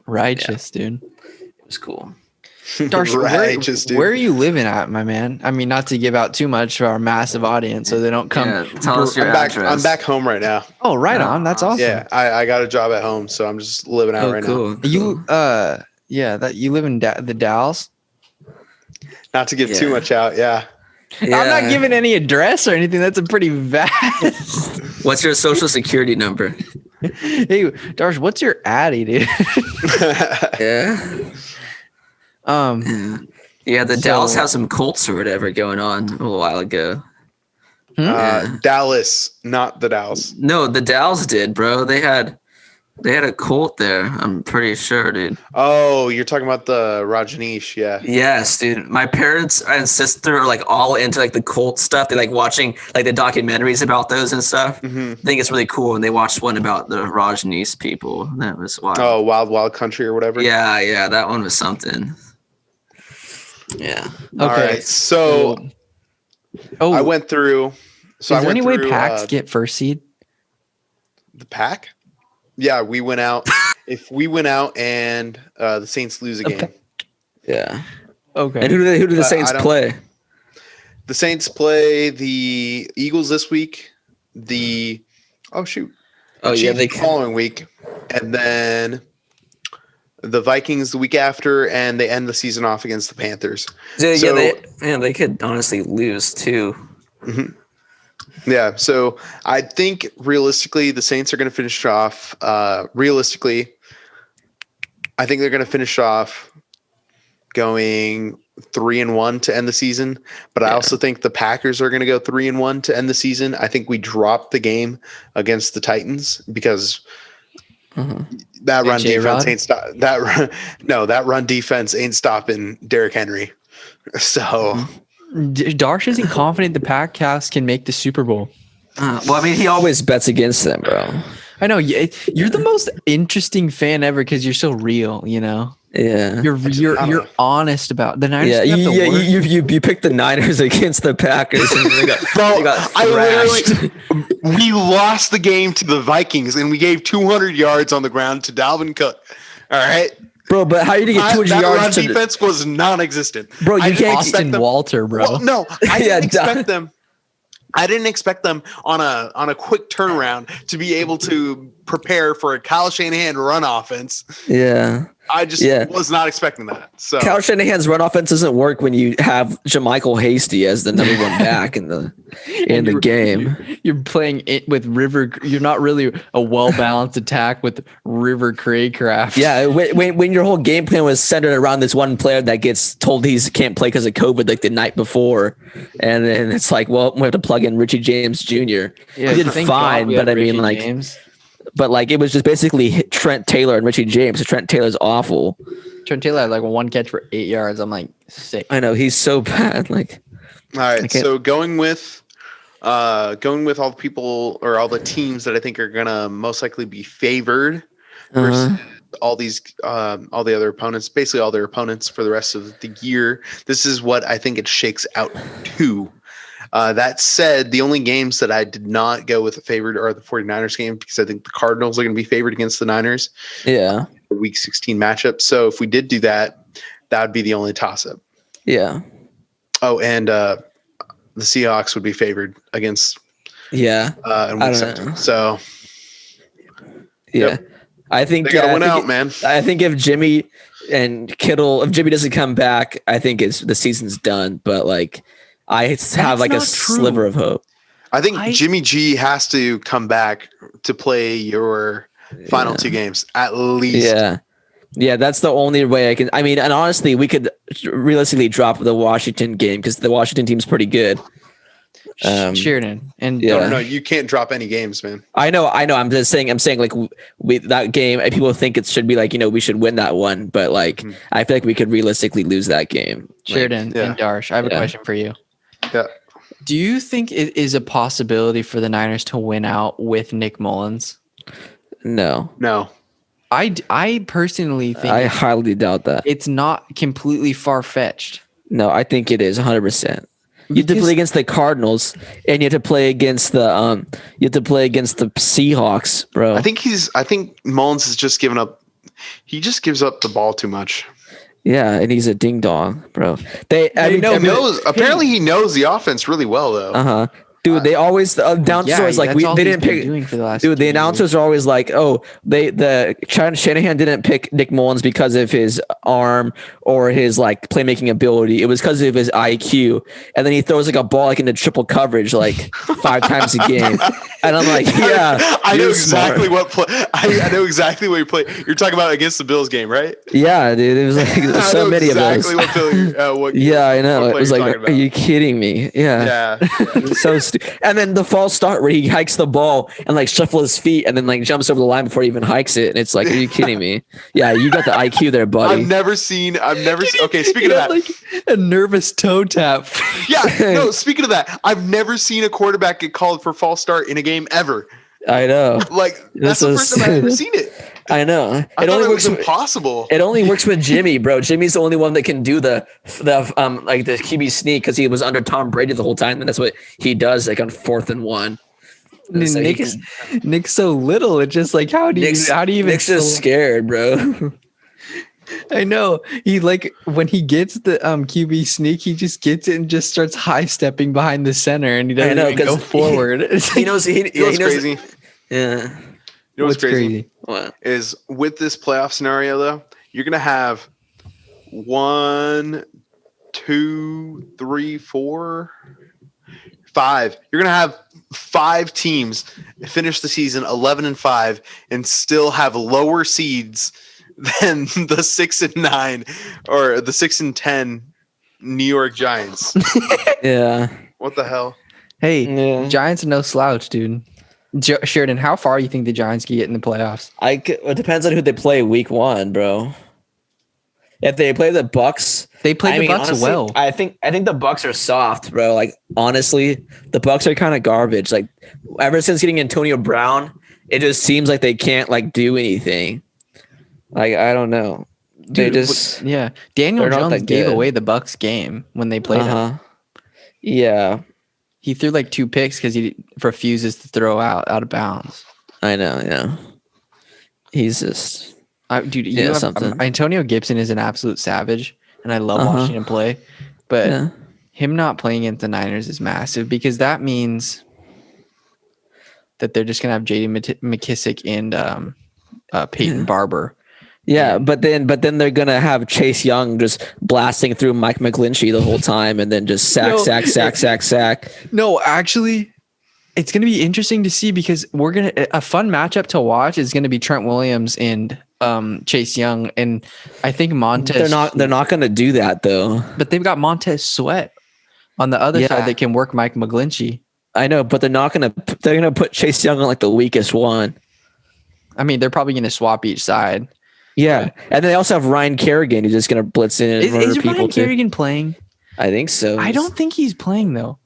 Righteous, dude. It was cool. Darsh, where are you living at, my man? I mean, not to give out too much to our massive audience so they don't come. Yeah, tell us your address. I'm back home right now. Oh, right on. That's awesome. Yeah, I got a job at home, so I'm just living out right cool. now. You you live in the Dalles? Not to give too much out, yeah. I'm not giving any address or anything. That's a pretty vast. What's your social security number? Hey, Darsh, what's your Addy, dude? Yeah. The Dallas have some Colts or whatever going on a little while ago. Dallas, not the Dallas. No, the Dallas did, bro. They had a Colt there. I'm pretty sure, dude. Oh, you're talking about the Rajneesh, yeah. Yes, dude. My parents and sister are like all into like the Colt stuff. They like watching like the documentaries about those and stuff. Mm-hmm. I think it's really cool. And they watched one about the Rajneesh people. That was wild. Oh, Wild Country or whatever. Yeah, that one was something. Yeah. Okay. All right. So I went through. So is there any way through, Packs get first seed? The Pack? Yeah, we went out. If we went out and the Saints lose a game. Yeah. Okay. And who do the Saints play? The Saints play the Eagles this week. The following week, and then the Vikings the week after, and they end the season off against the Panthers. They could honestly lose too. Mm-hmm. Yeah, so I think realistically the Saints are going to finish off. I think they're going to finish off going 3-1 to end the season. But I also think the Packers are going to go 3-1 to end the season. I think we dropped the game against the Titans because that run defense ain't stop. That run defense ain't stopping Derrick Henry. So. Darsh isn't confident the Packers can make the Super Bowl. Well, I mean, he always bets against them, bro. I know. You're the most interesting fan ever because you're so real, you know? Yeah. You're honest about the Niners. Yeah, you picked the Niners against the Packers. And they got thrashed. We lost the game to the Vikings, and we gave 200 yards on the ground to Dalvin Cook. All right? Bro, but how are you going to get 200 that yards? That run defense was non-existent. Bro, you can't Austin Walter, bro. Well, no, I didn't expect them. I didn't expect them on a quick turnaround to be able to prepare for a Kyle Shanahan run offense. Yeah. I just was not expecting that. So Kyle Shanahan's run offense doesn't work when you have JaMychal Hasty as the number one back in the game. You're playing it with River. You're not really a well-balanced attack with River Craycraft. Yeah, when your whole game plan was centered around this one player that gets told he can't play because of COVID like the night before, and then it's like, well, we have to plug in Richie James Jr. Yeah, he did fine, but I mean, like, but like it was just basically Trent Taylor and Richie James. So Trent Taylor's awful. Trent Taylor had like one catch for 8 yards. I'm like, sick. I know he's so bad. Like, all right, so going with all the people or all the teams that I think are gonna most likely be favored versus all the other opponents, basically all their opponents for the rest of the year. This is what I think it shakes out to. That said, the only games that I did not go with a favorite are the 49ers game because I think the Cardinals are going to be favored against the Niners. Yeah. Week 16 matchup. So if we did do that, that would be the only toss-up. Yeah. Oh, and the Seahawks would be favored against in week 17. So I think they gotta win out, man. I think if Jimmy and Kittle, if Jimmy doesn't come back, I think the season's done. But like, I have like a sliver of hope. I think Jimmy G has to come back to play your final 2 games at least. Yeah, that's the only way I can. I mean, and honestly, we could realistically drop the Washington game because the Washington team's pretty good. Sheridan and no, you can't drop any games, man. I know. I'm saying like that game. People think it should be like, we should win that one, but like I feel like we could realistically lose that game. Sheridan and Darsh, I have a question for you. Yeah. Do you think it is a possibility for the Niners to win out with Nick Mullins? No. I personally think I highly doubt that. It's not completely far-fetched. No, I think it is 100%. You have to play against the Cardinals, and you have to play against the Seahawks, bro. I think Mullins has just given up. He just gives up the ball too much. Yeah, and he's a ding dong, bro. Apparently, he knows the offense really well, though. Dude, they always announcers always like they didn't pick. The announcers are always like, Shanahan didn't pick Nick Mullins because of his arm or his like playmaking ability. It was because of his IQ. And then he throws like a ball like into triple coverage like 5 times a game. And I'm like, yeah, I know exactly what play. I know exactly what you play. You're talking about against the Bills game, right? Yeah, dude. It was like so many of those. Yeah, I know. It was like, are you kidding me? Yeah. So stupid. And then the false start where he hikes the ball and like shuffles his feet and then like jumps over the line before he even hikes it. And it's like, are you kidding me? Yeah, you got the IQ there, buddy. I've never seen. Okay, speaking of that, like a nervous toe tap. Yeah, no. Speaking of that, I've never seen a quarterback get called for false start in a game ever. I know. Like that's the first time I've ever seen it. I know. It only works impossible. It only works with Jimmy, bro. Jimmy's the only one that can do the QB sneak because he was under Tom Brady the whole time, and that's what he does like on 4th and 1. So Nick's so little. It's just like how do you even? Nick's just scared, bro. I know. He like when he gets the QB sneak, he just gets it and just starts high stepping behind the center, and he doesn't even go forward. He knows. He knows crazy. Yeah. You know what's crazy? What? Is with this playoff scenario though, you're gonna have 1, 2, 3, 4, 5. You're gonna have 5 teams finish the season 11-5 and still have lower seeds than the 6-9 or the 6-10 New York Giants. Yeah. What the hell? Hey, Giants are no slouch, dude. Sheridan, how far do you think the Giants can get in the playoffs? It depends on who they play week 1, bro. If they play the Bucks, the Bucks honestly, well. I think the Bucks are soft, bro. Like honestly, the Bucks are kind of garbage. Like ever since getting Antonio Brown, it just seems like they can't like do anything. Like I don't know. They just Daniel Jones gave away the Bucks game when they played them. Yeah. He threw like 2 picks because he refuses to throw out of bounds. I know, yeah. He's just, something. Antonio Gibson is an absolute savage, and I love watching him play. But him not playing against the Niners is massive because that means that they're just gonna have J.D. McKissick and Peyton Barber, Yeah, but then they're gonna have Chase Young just blasting through Mike McGlinchey the whole time, and then just sack. No, actually, it's gonna be interesting to see because a fun matchup to watch is gonna be Trent Williams and Chase Young, and I think Montez. They're not gonna do that though. But they've got Montez Sweat on the other side that can work Mike McGlinchey. I know, but they're gonna put Chase Young on like the weakest one. I mean, they're probably gonna swap each side. Yeah, and then they also have Ryan Kerrigan who's just gonna blitz in and murder people. Is Ryan Kerrigan playing? I think so. I don't think he's playing though,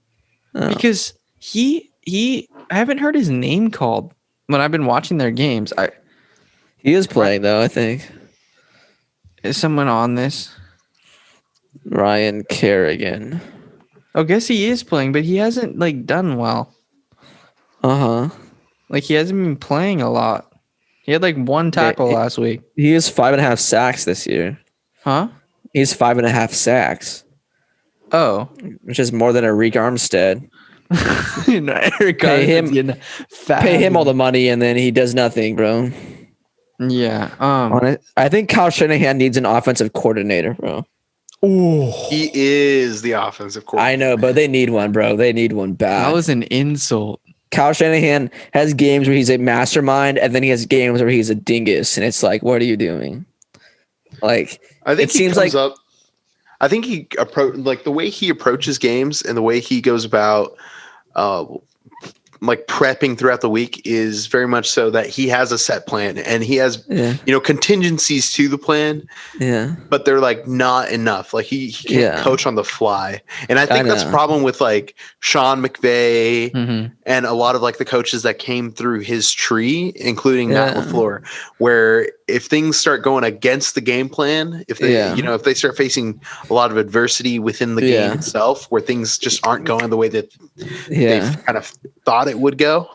because I haven't heard his name called when I've been watching their games. He is playing though. I think. Is someone on this? Ryan Kerrigan. I guess he is playing, but he hasn't like done well. Like he hasn't been playing a lot. He had like one tackle last week. He has 5.5 sacks this year. Huh? He's 5.5 sacks. Oh, which is more than Eric Armstead. Pay him all the money, and then he does nothing, bro. Yeah. I think Kyle Shanahan needs an offensive coordinator, bro. Ooh. He is the offensive coordinator. I know, but they need one, bro. They need one bad. That was an insult. Kyle Shanahan has games where he's a mastermind, and then he has games where he's a dingus, and it's like, what are you doing? Like, I think I think he the way he approaches games and the way he goes about like prepping throughout the week is very much so that he has a set plan and he has contingencies to the plan. Yeah, but they're like not enough. Like he can't coach on the fly, and I think that's a problem with like Sean McVay and a lot of like the coaches that came through his tree, including Matt LaFleur, where if things start going against the game plan, if they if they start facing a lot of adversity within the game itself, where things just aren't going the way that they've kind of thought it would go,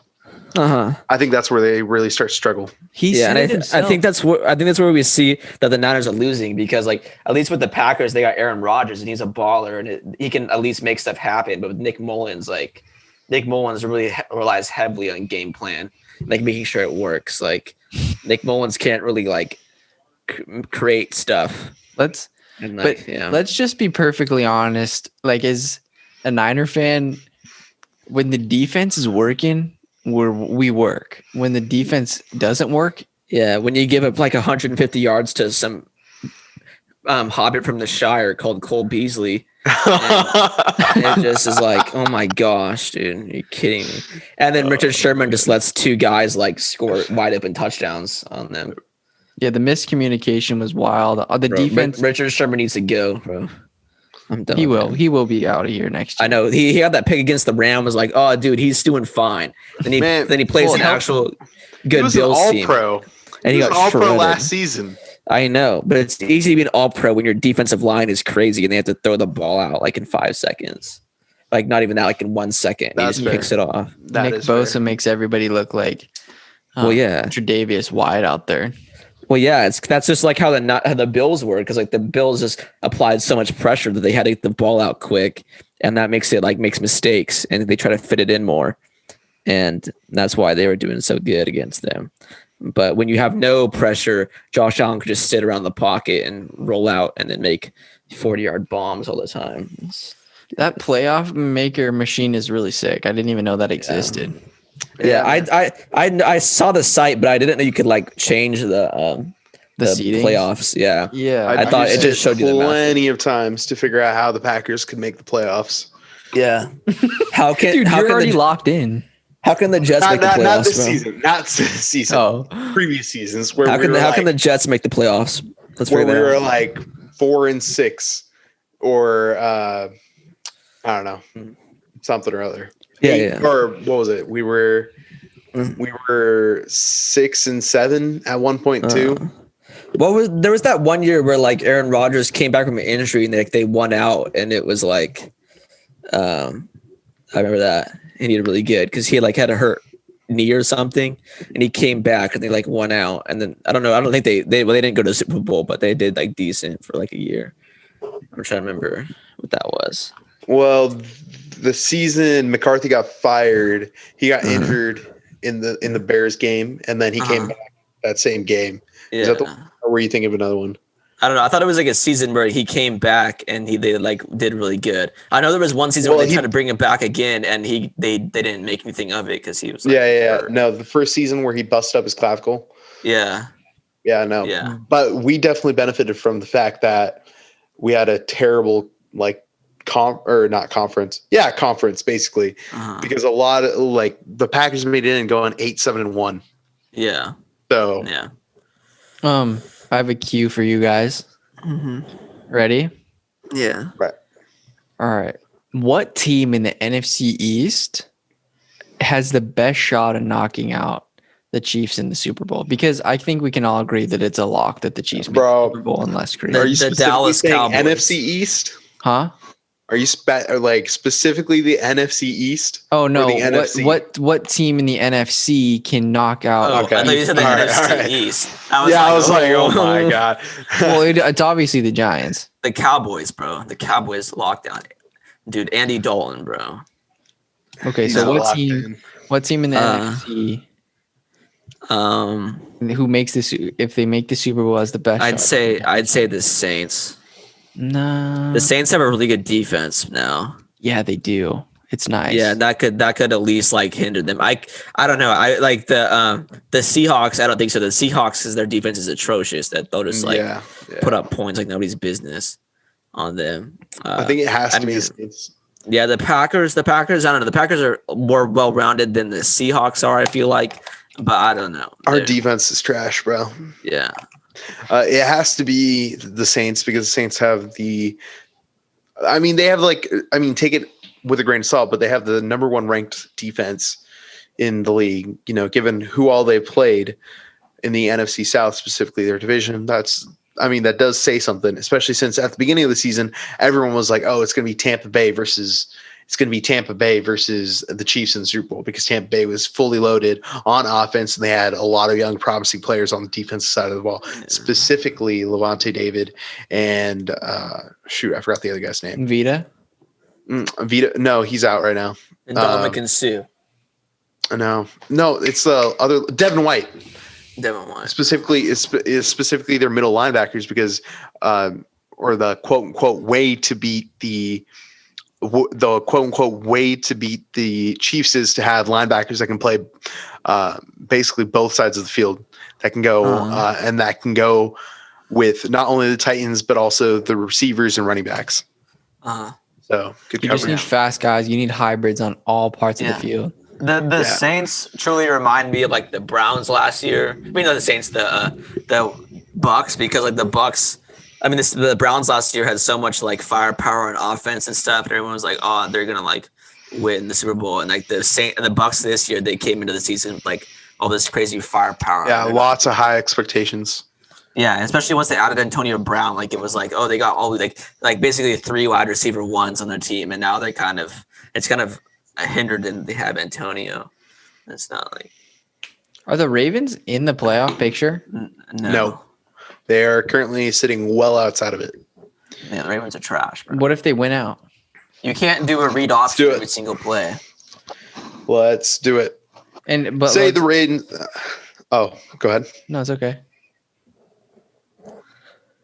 I think that's where they really start to struggle. I think that's where we see that the Niners are losing, because like at least with the Packers they got Aaron Rodgers and he's a baller and he can at least make stuff happen. But with Nick Mullins really relies heavily on game plan, like making sure it works. Like Nick Mullins can't really like create stuff. Let's just be perfectly honest. Like as a Niner fan, when the defense is working, we work. When the defense doesn't work, when you give up like 150 yards to some hobbit from the Shire called Cole Beasley, it just is like, oh my gosh, dude, are you kidding me? And then Richard Sherman just lets two guys like score wide open touchdowns on them. Yeah, the miscommunication was wild. The defense. Richard Sherman needs to go, bro. I'm done. He will be out of here next year. I know. He had that pick against the Rams. Was like, oh, dude, he's doing fine. Then he plays an actual good Bills team. All-pro. And he got all-pro last season. I know, but it's easy to be an all-pro when your defensive line is crazy and they have to throw the ball out like in 5 seconds. Like not even that, like in 1 second. He just picks it off. Nick Bosa makes everybody look like Tre'Davious White out there. Well, yeah, that's just like how the Bills were, because like the Bills just applied so much pressure that they had to get the ball out quick, and that makes mistakes, and they try to fit it in more, and that's why they were doing so good against them. But when you have no pressure, Josh Allen could just sit around the pocket and roll out and then make 40-yard bombs all the time. That playoff maker machine is really sick. I didn't even know that existed. Yeah, I saw the site, but I didn't know you could like change the playoffs. Yeah. I thought it just showed you plenty of times to figure out how the Packers could make the playoffs. Yeah. Dude, you're already locked in. How can the Jets make the playoffs? Not this season. Not this season. Oh, previous seasons. How can the Jets make the playoffs? Where we were like 4-6, or I don't know, something or other. Yeah. Or what was it? We were 6-7 at one point too. There was that one year where like Aaron Rodgers came back from an injury and they won out, and it was like I remember that, and he did really good because he had a hurt knee or something, and he came back and they like won out, and then I don't think they didn't go to the Super Bowl, but they did like decent for like a year. I'm trying to remember what that was. Well, the season McCarthy got fired, he got injured in the Bears game, and then he came back that same game. Yeah. Is that the one were you thinking of another one? I don't know. I thought it was like a season where he came back and they like did really good. I know there was one season where they tried to bring him back again, and they didn't make anything of it because he was like, yeah. No, the first season where he busted up his clavicle. Yeah. Yeah, no. Yeah. But we definitely benefited from the fact that we had a terrible conference basically, because a lot of like the Packers made it in going 8-7-1. Yeah. So yeah. I have a cue for you guys. Mm-hmm. Ready? Yeah. Right. All right. What team in the NFC East has the best shot of knocking out the Chiefs in the Super Bowl? Because I think we can all agree that it's a lock that the Chiefs make the Super Bowl unless crazy. Are you the Dallas saying Cowboys. NFC East? Huh? Are you like specifically the NFC East? Oh no! The NFC? What team in the NFC can knock out? Oh, okay. I thought you said the NFC East. I was like, oh my god. Well, it's obviously the Giants. The Cowboys, bro. The Cowboys lockdown, dude. Andy Dalton, bro. Okay, so what team? What team in the NFC? Who makes this? If they make the Super Bowl as the best, I'd say the Saints. No, the Saints have a really good defense now. Yeah, they do. It's nice. Yeah, that could at least like hinder them. I don't know. I like the Seahawks. I don't think so. The Seahawks, because their defense is atrocious, that they'll just put up points like nobody's business on them. I think it has to be the Saints. Yeah, the Packers. I don't know. The Packers are more well rounded than the Seahawks are. I feel like, but I don't know. Our defense is trash, bro. Yeah. It has to be the Saints because the Saints have they have take it with a grain of salt, but they have the number one ranked defense in the league, given who all they played in the NFC South, specifically their division. That does say something, especially since at the beginning of the season, everyone was like, oh, it's going to be Tampa Bay versus the Chiefs in the Super Bowl, because Tampa Bay was fully loaded on offense and they had a lot of young promising players on the defensive side of the ball, specifically Levante David and I forgot the other guy's name. Vita? Vita? No, he's out right now. And Dominican Sue. No, it's the other Devin White. Devin White. Specifically their middle linebackers, because or the quote unquote way to beat the quote unquote way to beat the Chiefs is to have linebackers that can play basically both sides of the field, that can go and that can go with not only the Titans but also the receivers and running backs. So good. You just need fast guys. You need hybrids on all parts of the field. The Saints truly remind me of like the Browns last year. Not the Saints, the Bucks, because like the Bucks. The Browns last year had so much like firepower and offense and stuff, and everyone was like, "Oh, they're gonna like win the Super Bowl." And like the Bucks this year, they came into the season with like all this crazy firepower. Yeah, lots of high expectations. Yeah, especially once they added Antonio Brown, like it was like, oh, they got all like basically 3 wide receiver ones on their team, and now it's kind of hindered than they have Antonio. It's not like. Are the Ravens in the playoff picture? No. They are currently sitting well outside of it. Yeah, the Ravens are trash, bro. What if they win out? You can't do a read option every single play. Let's do it. But say the Ravens. Oh, go ahead. No, it's okay.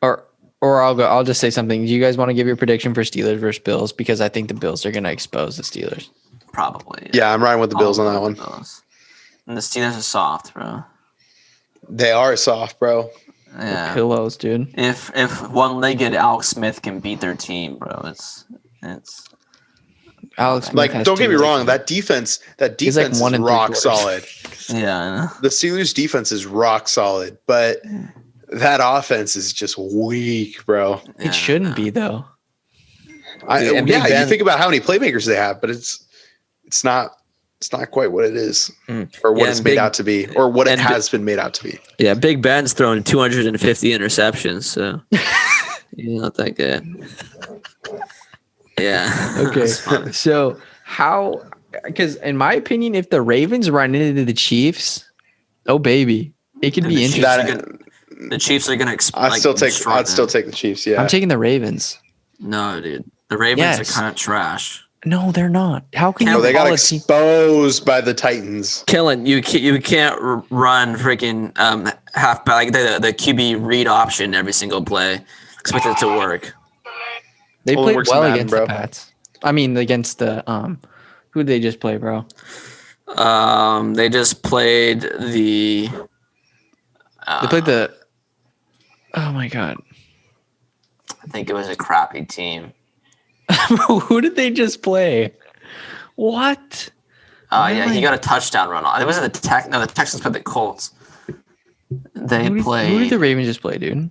Or I'll go. I'll just say something. Do you guys want to give your prediction for Steelers versus Bills? Because I think the Bills are going to expose the Steelers. Probably. Yeah, I'm riding with the Bills on that one. And the Steelers are soft, bro. They are soft, bro. Yeah. Pillows, dude. If one-legged Alex Smith can beat their team, bro, it's Alex Smith like, don't get me wrong, that defense is like rock solid. Yeah, I know. The Steelers defense is rock solid, but that offense is just weak, bro. It shouldn't be though. You think about how many playmakers they have, but it's not quite what it is, or what it's made out to be, or what it has been made out to be. Yeah, Big Ben's thrown 250 interceptions, so not that good. Yeah. Okay. So because in my opinion, if the Ravens run into the Chiefs, oh baby, it could be interesting. The Chiefs are gonna. I'd still take the Chiefs. Yeah, I'm taking the Ravens. No, dude, the Ravens are kind of trash. No, they're not. How can you? They got exposed by the Titans. Kellan, you can't run freaking halfback like the QB read option every single play. Expect it to work. They played well against the Pats. I mean, against the who did they just play, bro? They just played the. They played the. Oh my god! I think it was a crappy team. Who did they just play? What? He got a touchdown run on. It was the Texans played the Colts. Who did the Ravens just play, dude?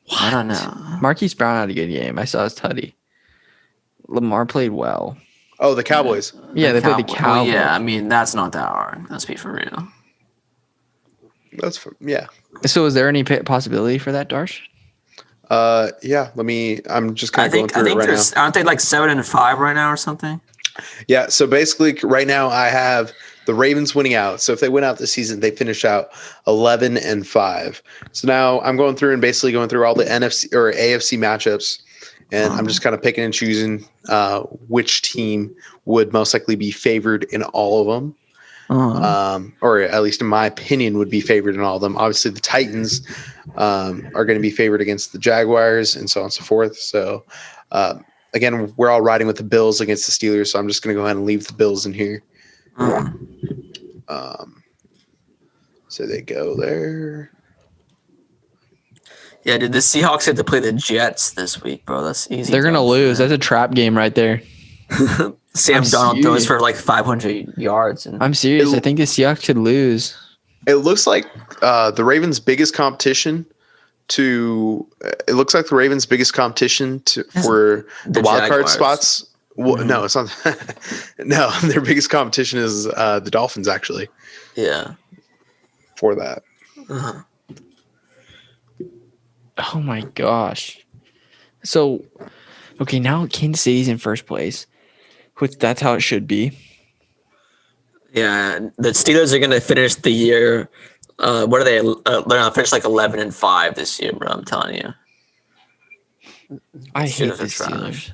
What? I don't know. Marquise Brown had a good game. I saw his tutty. Lamar played well. Oh, the Cowboys. Yeah, they played the Cowboys. Well, yeah, I mean, that's not that hard. Let's be for real. Yeah. So is there any possibility for that, Darsh? Yeah. I'm just kind of going through it right now. Aren't they like 7-5 right now or something? Yeah. So basically, right now I have the Ravens winning out. So if they win out this season, they finish out 11-5. So now I'm going through and basically going through all the NFC or AFC matchups, and I'm just kind of picking and choosing which team would most likely be favored in all of them. Or at least in my opinion would be favored in all of them. Obviously the Titans are going to be favored against the Jaguars and so on and so forth. So again, we're all riding with the Bills against the Steelers. So I'm just going to go ahead and leave the Bills in here. So they go there. Yeah, dude, the Seahawks had to play the Jets this week, bro. That's easy. They're going to lose. That's a trap game right there. Sam Darnold throws for like 500 yards. I'm serious. I think the Seahawks could lose. It looks like the Ravens' biggest competition for the wild card spots. Well, no, it's not. No, their biggest competition is the Dolphins, actually. Yeah. For that. Uh-huh. Oh my gosh. So, okay, now Kansas City's in first place, which that's how it should be. Yeah, the Steelers are going to finish the year. What are they? They're going to finish like 11-5 this year, bro. I'm telling you. I hate the Steelers.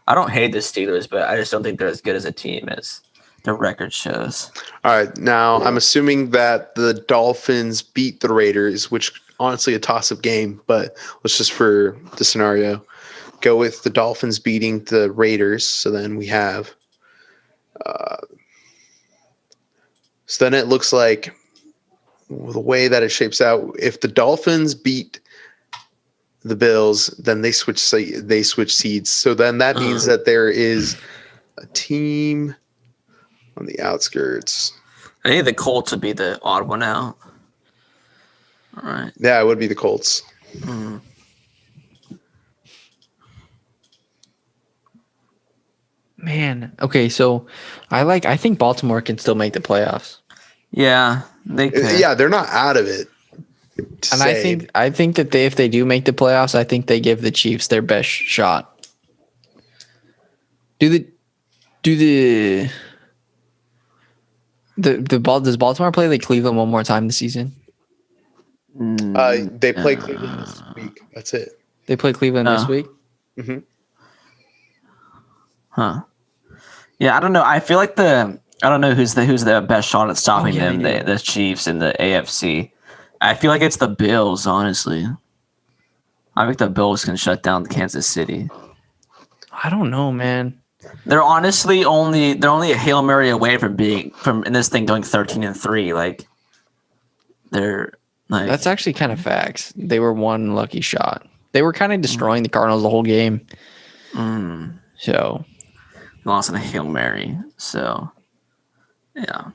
I don't hate the Steelers, but I just don't think they're as good as a team as their record shows. All right, now I'm assuming that the Dolphins beat the Raiders, which honestly a toss-up game, but let's just for the scenario go with the Dolphins beating the Raiders. So then we have so then it looks like the way that it shapes out, if the Dolphins beat the Bills, then they switch seeds. So then that means that there is a team on the outskirts. I think the Colts would be the odd one out. All right. Yeah, it would be the Colts. Man, okay, so I think Baltimore can still make the playoffs. Yeah, they could. Yeah, they're not out of it. And I think that if they do make the playoffs, I think they give the Chiefs their best shot. Does Baltimore play like Cleveland one more time this season? They play Cleveland this week. That's it. They play Cleveland this week? Mm-hmm. Huh. Yeah, I don't know. I feel like I don't know who's the best shot at stopping them, the Chiefs in the AFC. I feel like it's the Bills, honestly. I think the Bills can shut down Kansas City. I don't know, man. They're honestly only a Hail Mary away from in this thing going 13-3. Like they're like, that's actually kind of facts. They were one lucky shot. They were kind of destroying the Cardinals the whole game. So lost in a Hail Mary. So yeah,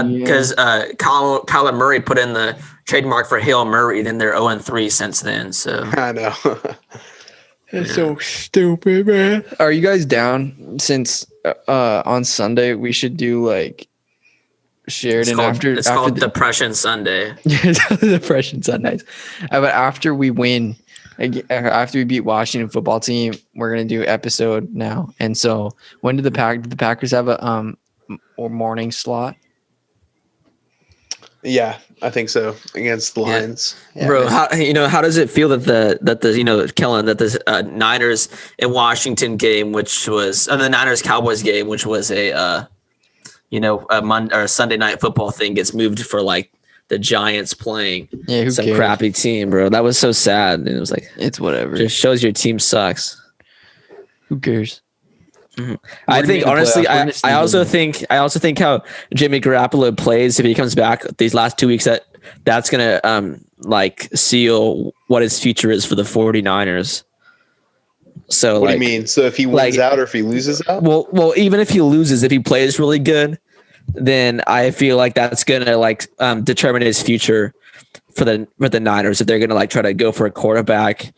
because Kyler Murray put in the trademark for Hail Murray. Then they're 0-3 since then. So I know. It's so stupid, man. Are you guys down? Since on Sunday we should do like Sheridan it's called Depression Sunday. Depression Sundays. But after we win, after we beat Washington football team, we're gonna do episode now. And so, when did the Packers have a or morning slot? Yeah, I think so against the Lions. Yeah, bro. How does it feel that the Kellan, that the Niners and Washington game, which was the Niners Cowboys game, which was a Monday or Sunday night football thing, gets moved for like the Giants playing some crappy team, bro. That was so sad. And it was like, it's whatever. Just shows your team sucks. Who cares? Mm-hmm. I think honestly, I also think how Jimmy Garoppolo plays, if he comes back these last 2 weeks, that's gonna like seal what his future is for the 49ers. So what do you mean? So if he wins out or if he loses out? Well, even if he loses, if he plays really good, then I feel like that's gonna determine his future for the Niners, if they're gonna like try to go for a quarterback,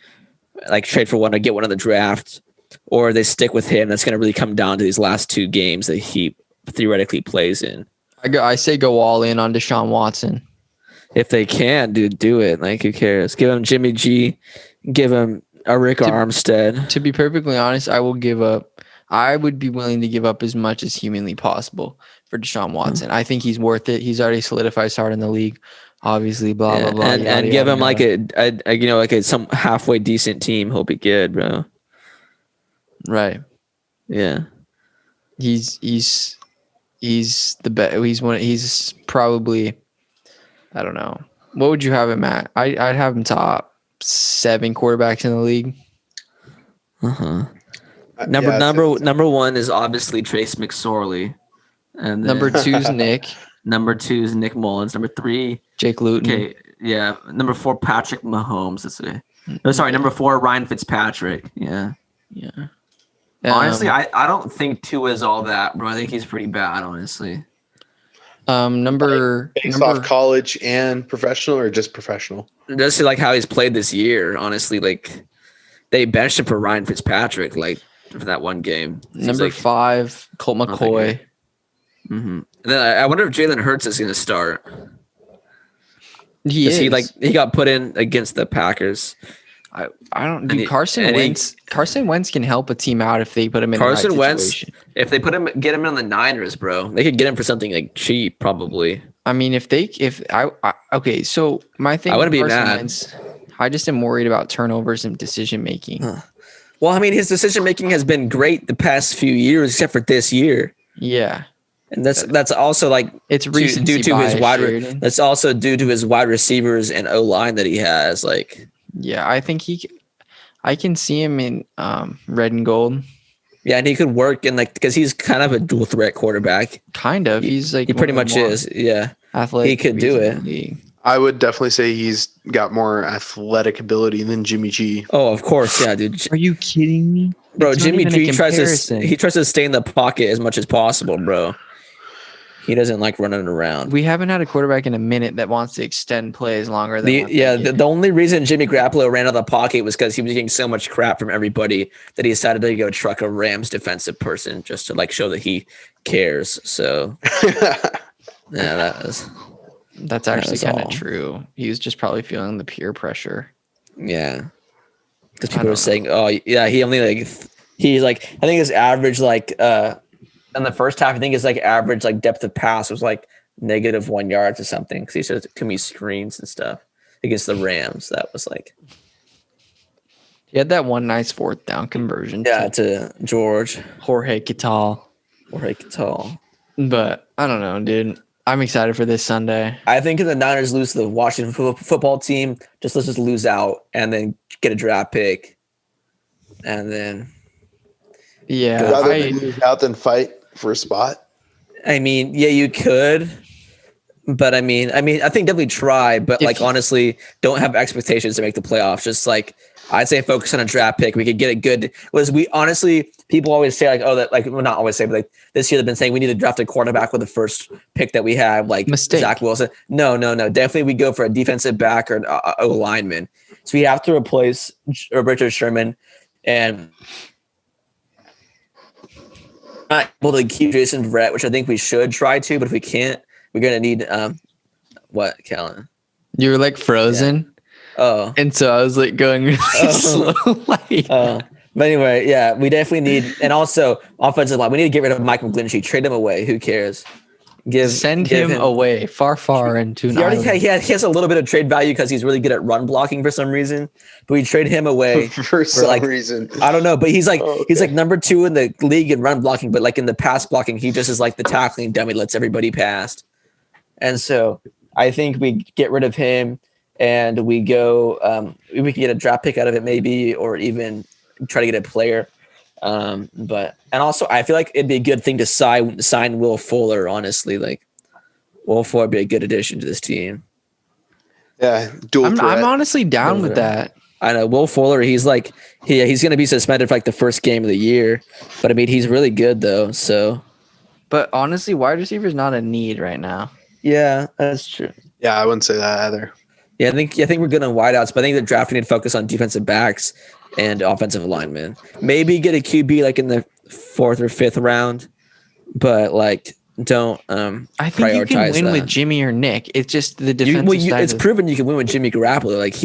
like trade for one or get one on the draft, or they stick with him. That's gonna really come down to these last 2 games that he theoretically plays in. I say go all in on Deshaun Watson. If they can, dude, do it. Like, who cares? Give him Jimmy G. Give him a Rick Armstead. To be perfectly honest, I would be willing to give up as much as humanly possible for Deshaun Watson. I think he's worth it. He's already solidified his start in the league. Obviously, blah blah. And give him like some halfway decent team. He'll be good, bro. Right. Yeah. He's the best. He's probably, I don't know. What would you have him at? I'd have him top 7 quarterbacks in the league. Number 1 is obviously Trace McSorley, and then number 2 is Nick. Number 2 is Nick Mullins. Number 3, Jake Luton. Okay, yeah. Number 4, Patrick Mahomes. Number 4, Ryan Fitzpatrick. Yeah. Honestly, I don't think Tua is all that, bro. I think he's pretty bad, honestly. Based off college and professional, or just professional? Just like how he's played this year, honestly. Like, they benched him for Ryan Fitzpatrick, like, for that one game. Number 5, Colt McCoy. Mm-hmm. And then I wonder if Jalen Hurts is going to start. He got put in against the Packers. I don't do Carson Wentz can help a team out if they put him in Carson the right Wentz. situation. If they get him in the Niners, bro, they could get him for something like cheap, probably. I mean, okay, so my thing, I wouldn't be Carson mad. Wentz, I just am worried about turnovers and decision making. Well, I mean, his decision making has been great the past few years, except for this year. Yeah. And that's also like it's due to his that's also due to his wide receivers and O line that he has. Like, yeah, I think I can see him in red and gold. Yeah, and he could work in because he's kind of a dual threat quarterback. Kind of. He's like he pretty much is. Yeah, athletic. He could do it. I would definitely say he's got more athletic ability than Jimmy G. Oh, of course, yeah, dude. Are you kidding me? Bro, Jimmy G tries to stay in the pocket as much as possible, bro. He doesn't like running around. We haven't had a quarterback in a minute that wants to extend plays longer than the only reason Jimmy Garoppolo ran out of the pocket was because he was getting so much crap from everybody that he decided to go truck a Rams defensive person just to show that he cares. So yeah, that's actually kind of true. He was just probably feeling the peer pressure. Yeah. Because people were saying, oh yeah, he only he's I think his average in the first half, I think his average depth of pass was -1 yards or something, because he said too many screens and stuff against the Rams. That was he had that one nice 4th down conversion. Yeah, to Jorge Kittle. But I don't know, dude. I'm excited for this Sunday. I think if the Niners lose to the Washington football team, let's just lose out and then get a draft pick, and then rather than lose out than fight for a spot. I mean, yeah, you could, but I mean, I think definitely try, but honestly, don't have expectations to make the playoffs. Just I'd say focus on a draft pick. We could get a good. People always say well, not always say, but this year they've been saying we need to draft a quarterback with the first pick that we have, Mistake. Zach Wilson. No. Definitely we go for a defensive back or an O lineman. So we have to replace Richard Sherman and not able to keep Jason Verrett, which I think we should try to, but if we can't, we're gonna need what, Kellan? You were frozen. Yeah. Oh, and so I was going really slow. But anyway, yeah, we definitely need, and also offensive line. We need to get rid of Mike McGlinchey. Trade him away. Who cares? Send him away far into an island. He has a little bit of trade value because he's really good at run blocking for some reason. But we trade him away for some reason. I don't know, but he's like number 2 in the league in run blocking, but like in the pass blocking, he just is like the tackling dummy, lets everybody pass. And so I think we get rid of him and we go. We can get a draft pick out of it maybe, or even try to get a player. But also I feel like it'd be a good thing to sign Will Fuller. Honestly, like Will Fuller would be a good addition to this team. Yeah, I'm honestly down with that. I know Will Fuller. He's like he's going to be suspended for like the first game of the year, but I mean he's really good though. So, but honestly, wide receiver is not a need right now. Yeah, that's true. Yeah, I wouldn't say that either. Yeah, I think we're good on wideouts, but I think the draft need to focus on defensive backs and offensive linemen. Maybe get a QB like in the 4th or 5th round, but like don't I think you can win with Jimmy or Nick. It's just the defensive side. It's proven you can win with Jimmy Garoppolo. Like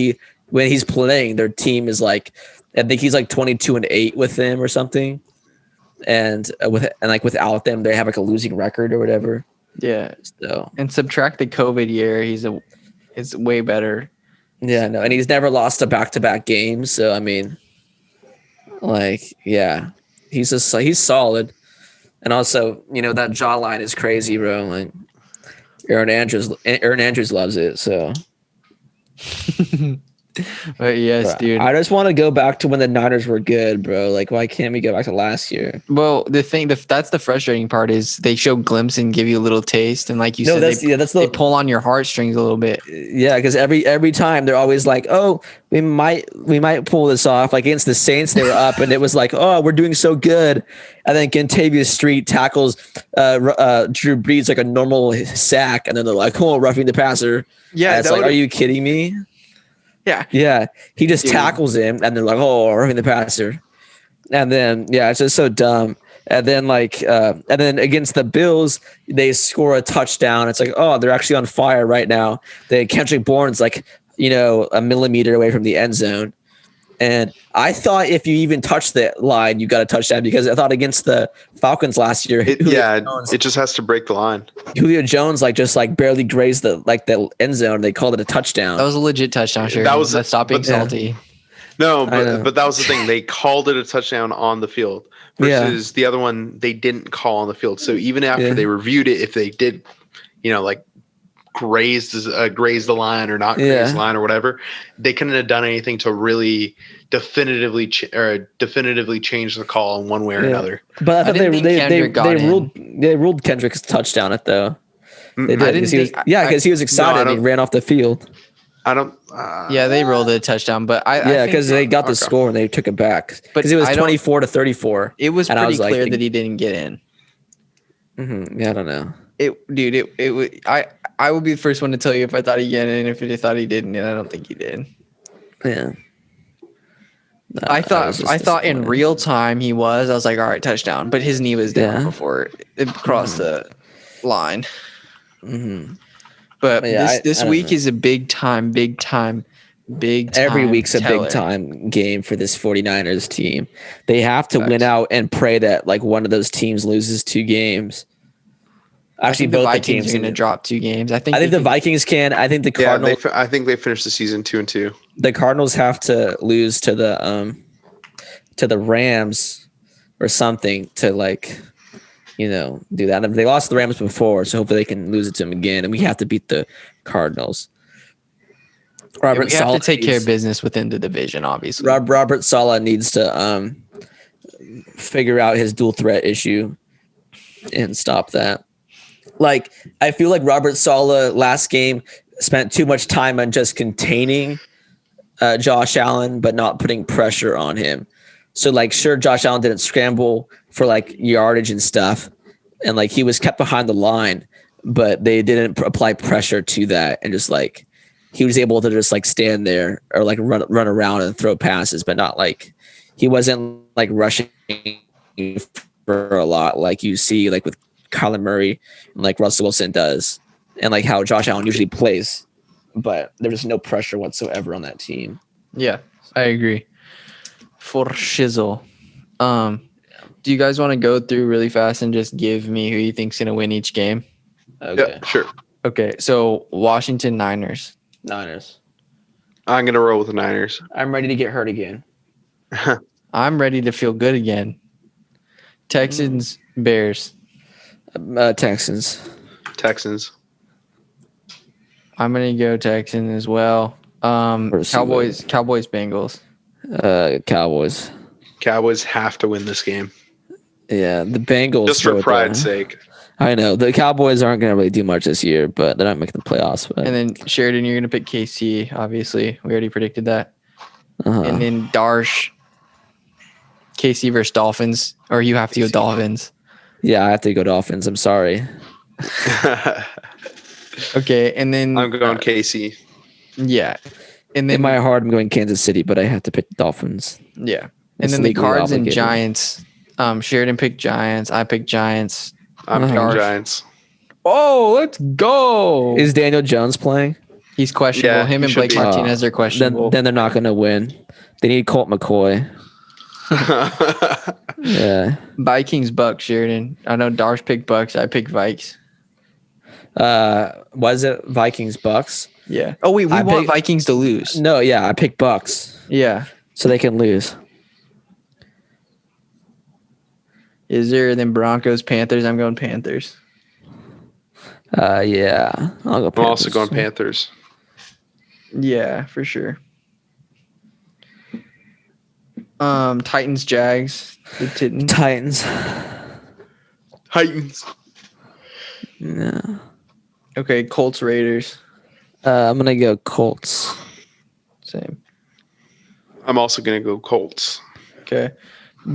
when he's playing, their team is like, I think he's like 22-8 with them or something, and without them, they have like a losing record or whatever. Yeah. So and subtract the COVID year, it's way better. Yeah, no, and he's never lost a back-to-back game. So I mean, like, yeah, he's solid, and also that jawline is crazy, bro. Like Aaron Andrews loves it. So. But yes, dude. I just want to go back to when the Niners were good, bro. Like, why can't we go back to last year? Well, that's the frustrating part is they show glimpse and give you a little taste, and like you said, they pull on your heartstrings a little bit. Yeah, because every time they're always like, oh, we might pull this off. Like against the Saints, they were up, and it was like, oh, we're doing so good, and then Kentavious Street tackles Drew Brees like a normal sack, and then they're like, oh, roughing the passer. Yeah, it's like, are you kidding me? Yeah. He just tackles him, and they're like, "Oh, roughing the passer," and then it's just so dumb. And then and then against the Bills, they score a touchdown. It's like, oh, they're actually on fire right now. Kendrick Bourne's like, a millimeter away from the end zone. And I thought if you even touch the line, you got a touchdown, because I thought against the Falcons last year, it just has to break the line. Julio Jones just barely grazed the end zone. They called it a touchdown. That was a legit touchdown. Sure, that was stop being salty. No, but that was the thing. They called it a touchdown on the field versus the other one they didn't call on the field. So even after they reviewed it, if they did, graze the line or not graze the line or whatever, they couldn't have done anything to really definitively change the call in one way or another. But I thought they ruled Kendrick's touchdown it though. They did, because he was excited and he ran off the field. I don't. They rolled a touchdown, but because they got the score and they took it back because it was 24-34. It was pretty clear that he didn't get in. Mm-hmm. Yeah, I don't know. I would be the first one to tell you if I thought he got in, if I thought he didn't, and I don't think he did. Yeah. No, I thought in real time he was. I was like, all right, touchdown. But his knee was down before it crossed the line. Mm-hmm. But this week is a big time. Every week's a big time game for this 49ers team. They have to win out and pray that one of those teams loses 2 games. Actually, both the teams are going to drop 2 games. I think the Vikings can. I think the Cardinals. I think they finished the season 2-2. The Cardinals have to lose to the Rams or something to do that. And they lost the Rams before, so hopefully they can lose it to them again. And we have to beat the Cardinals. We have to take care of business within the division, obviously. Robert Saleh needs to figure out his dual threat issue and stop that. I feel like Robert Saleh last game spent too much time on just containing Josh Allen, but not putting pressure on him. So sure, Josh Allen didn't scramble for yardage and stuff, and he was kept behind the line, but they didn't apply pressure to that, and just he was able to just stand there or run around and throw passes, but not he wasn't rushing for a lot you see with Kyler Murray and Russell Wilson does, and how Josh Allen usually plays, but there was no pressure whatsoever on that team. Yeah, I agree. For shizzle. Do you guys want to go through really fast and just give me who you think's going to win each game? Okay. Yeah, sure. Okay, so Washington Niners. Niners. I'm gonna roll with the Niners. I'm ready to get hurt again. I'm ready to feel good again. Texans, Bears. Texans. Texans. I'm gonna go Texans as well. Cowboys, Bengals. Cowboys. Cowboys have to win this game. Yeah, the Bengals. Just for pride's sake. I know the Cowboys aren't going to really do much this year, but they're not making the playoffs. But. And then Sheridan, you're going to pick KC. Obviously, we already predicted that. And then Darsh, KC versus Dolphins, or you have to go Dolphins. Yeah, I have to go Dolphins. I'm sorry. Okay, and then I'm going KC. Yeah, and then in my heart, I'm going Kansas City, but I have to pick Dolphins. Yeah, and then the Cards and Giants. Sheridan picked Giants. I picked Giants. I'm picking Giants. Oh, let's go! Is Daniel Jones playing? He's questionable. Yeah, Him and Blake Martinez are questionable. Then they're not going to win. They need Colt McCoy. Yeah. Vikings, Bucks, Sheridan. I know Darsh picked Bucks. I picked Vikes. Was it Vikings, Bucks? Yeah. Oh, wait, we want Vikings to lose. No, yeah, I picked Bucks. Yeah. So they can lose. Is there then Broncos, Panthers? I'm going Panthers. Yeah. I'll go Panthers. I'm also going Panthers. Yeah, for sure. Titans, Jags. Titans. Yeah. Okay, Colts, Raiders. I'm gonna go Colts. Same. I'm also gonna go Colts. Okay.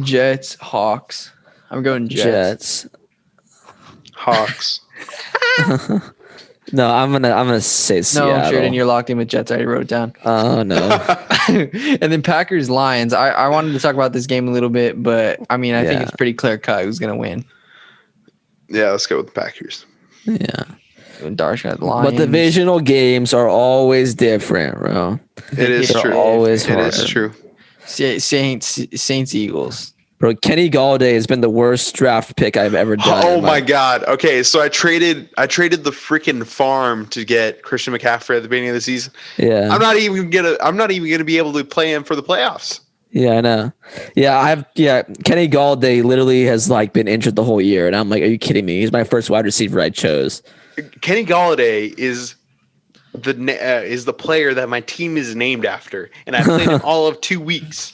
Jets, Hawks. I'm going Jets. Hawks. No, I'm gonna say Seattle. No, Sheridan, you're locked in with Jets. I already wrote it down. Oh no. And then Packers, Lions. I wanted to talk about this game a little bit, but I mean, I think it's pretty clear cut who's gonna win. Yeah, let's go with the Packers. Yeah. Darsh got Lions. But divisional games are always different, bro. It is true. Always hard. It is true. Saints, Eagles. Bro, Kenny Galladay has been the worst draft pick I've ever done. Oh my god. Okay, so I traded the freaking farm to get Christian McCaffrey at the beginning of the season. Yeah. I'm not even gonna be able to play him for the playoffs. Yeah, I know. Yeah, Kenny Galladay literally has like been injured the whole year, and I'm like, are you kidding me? He's my first wide receiver I chose. Kenny Galladay is the player that my team is named after, and I played him all of 2 weeks.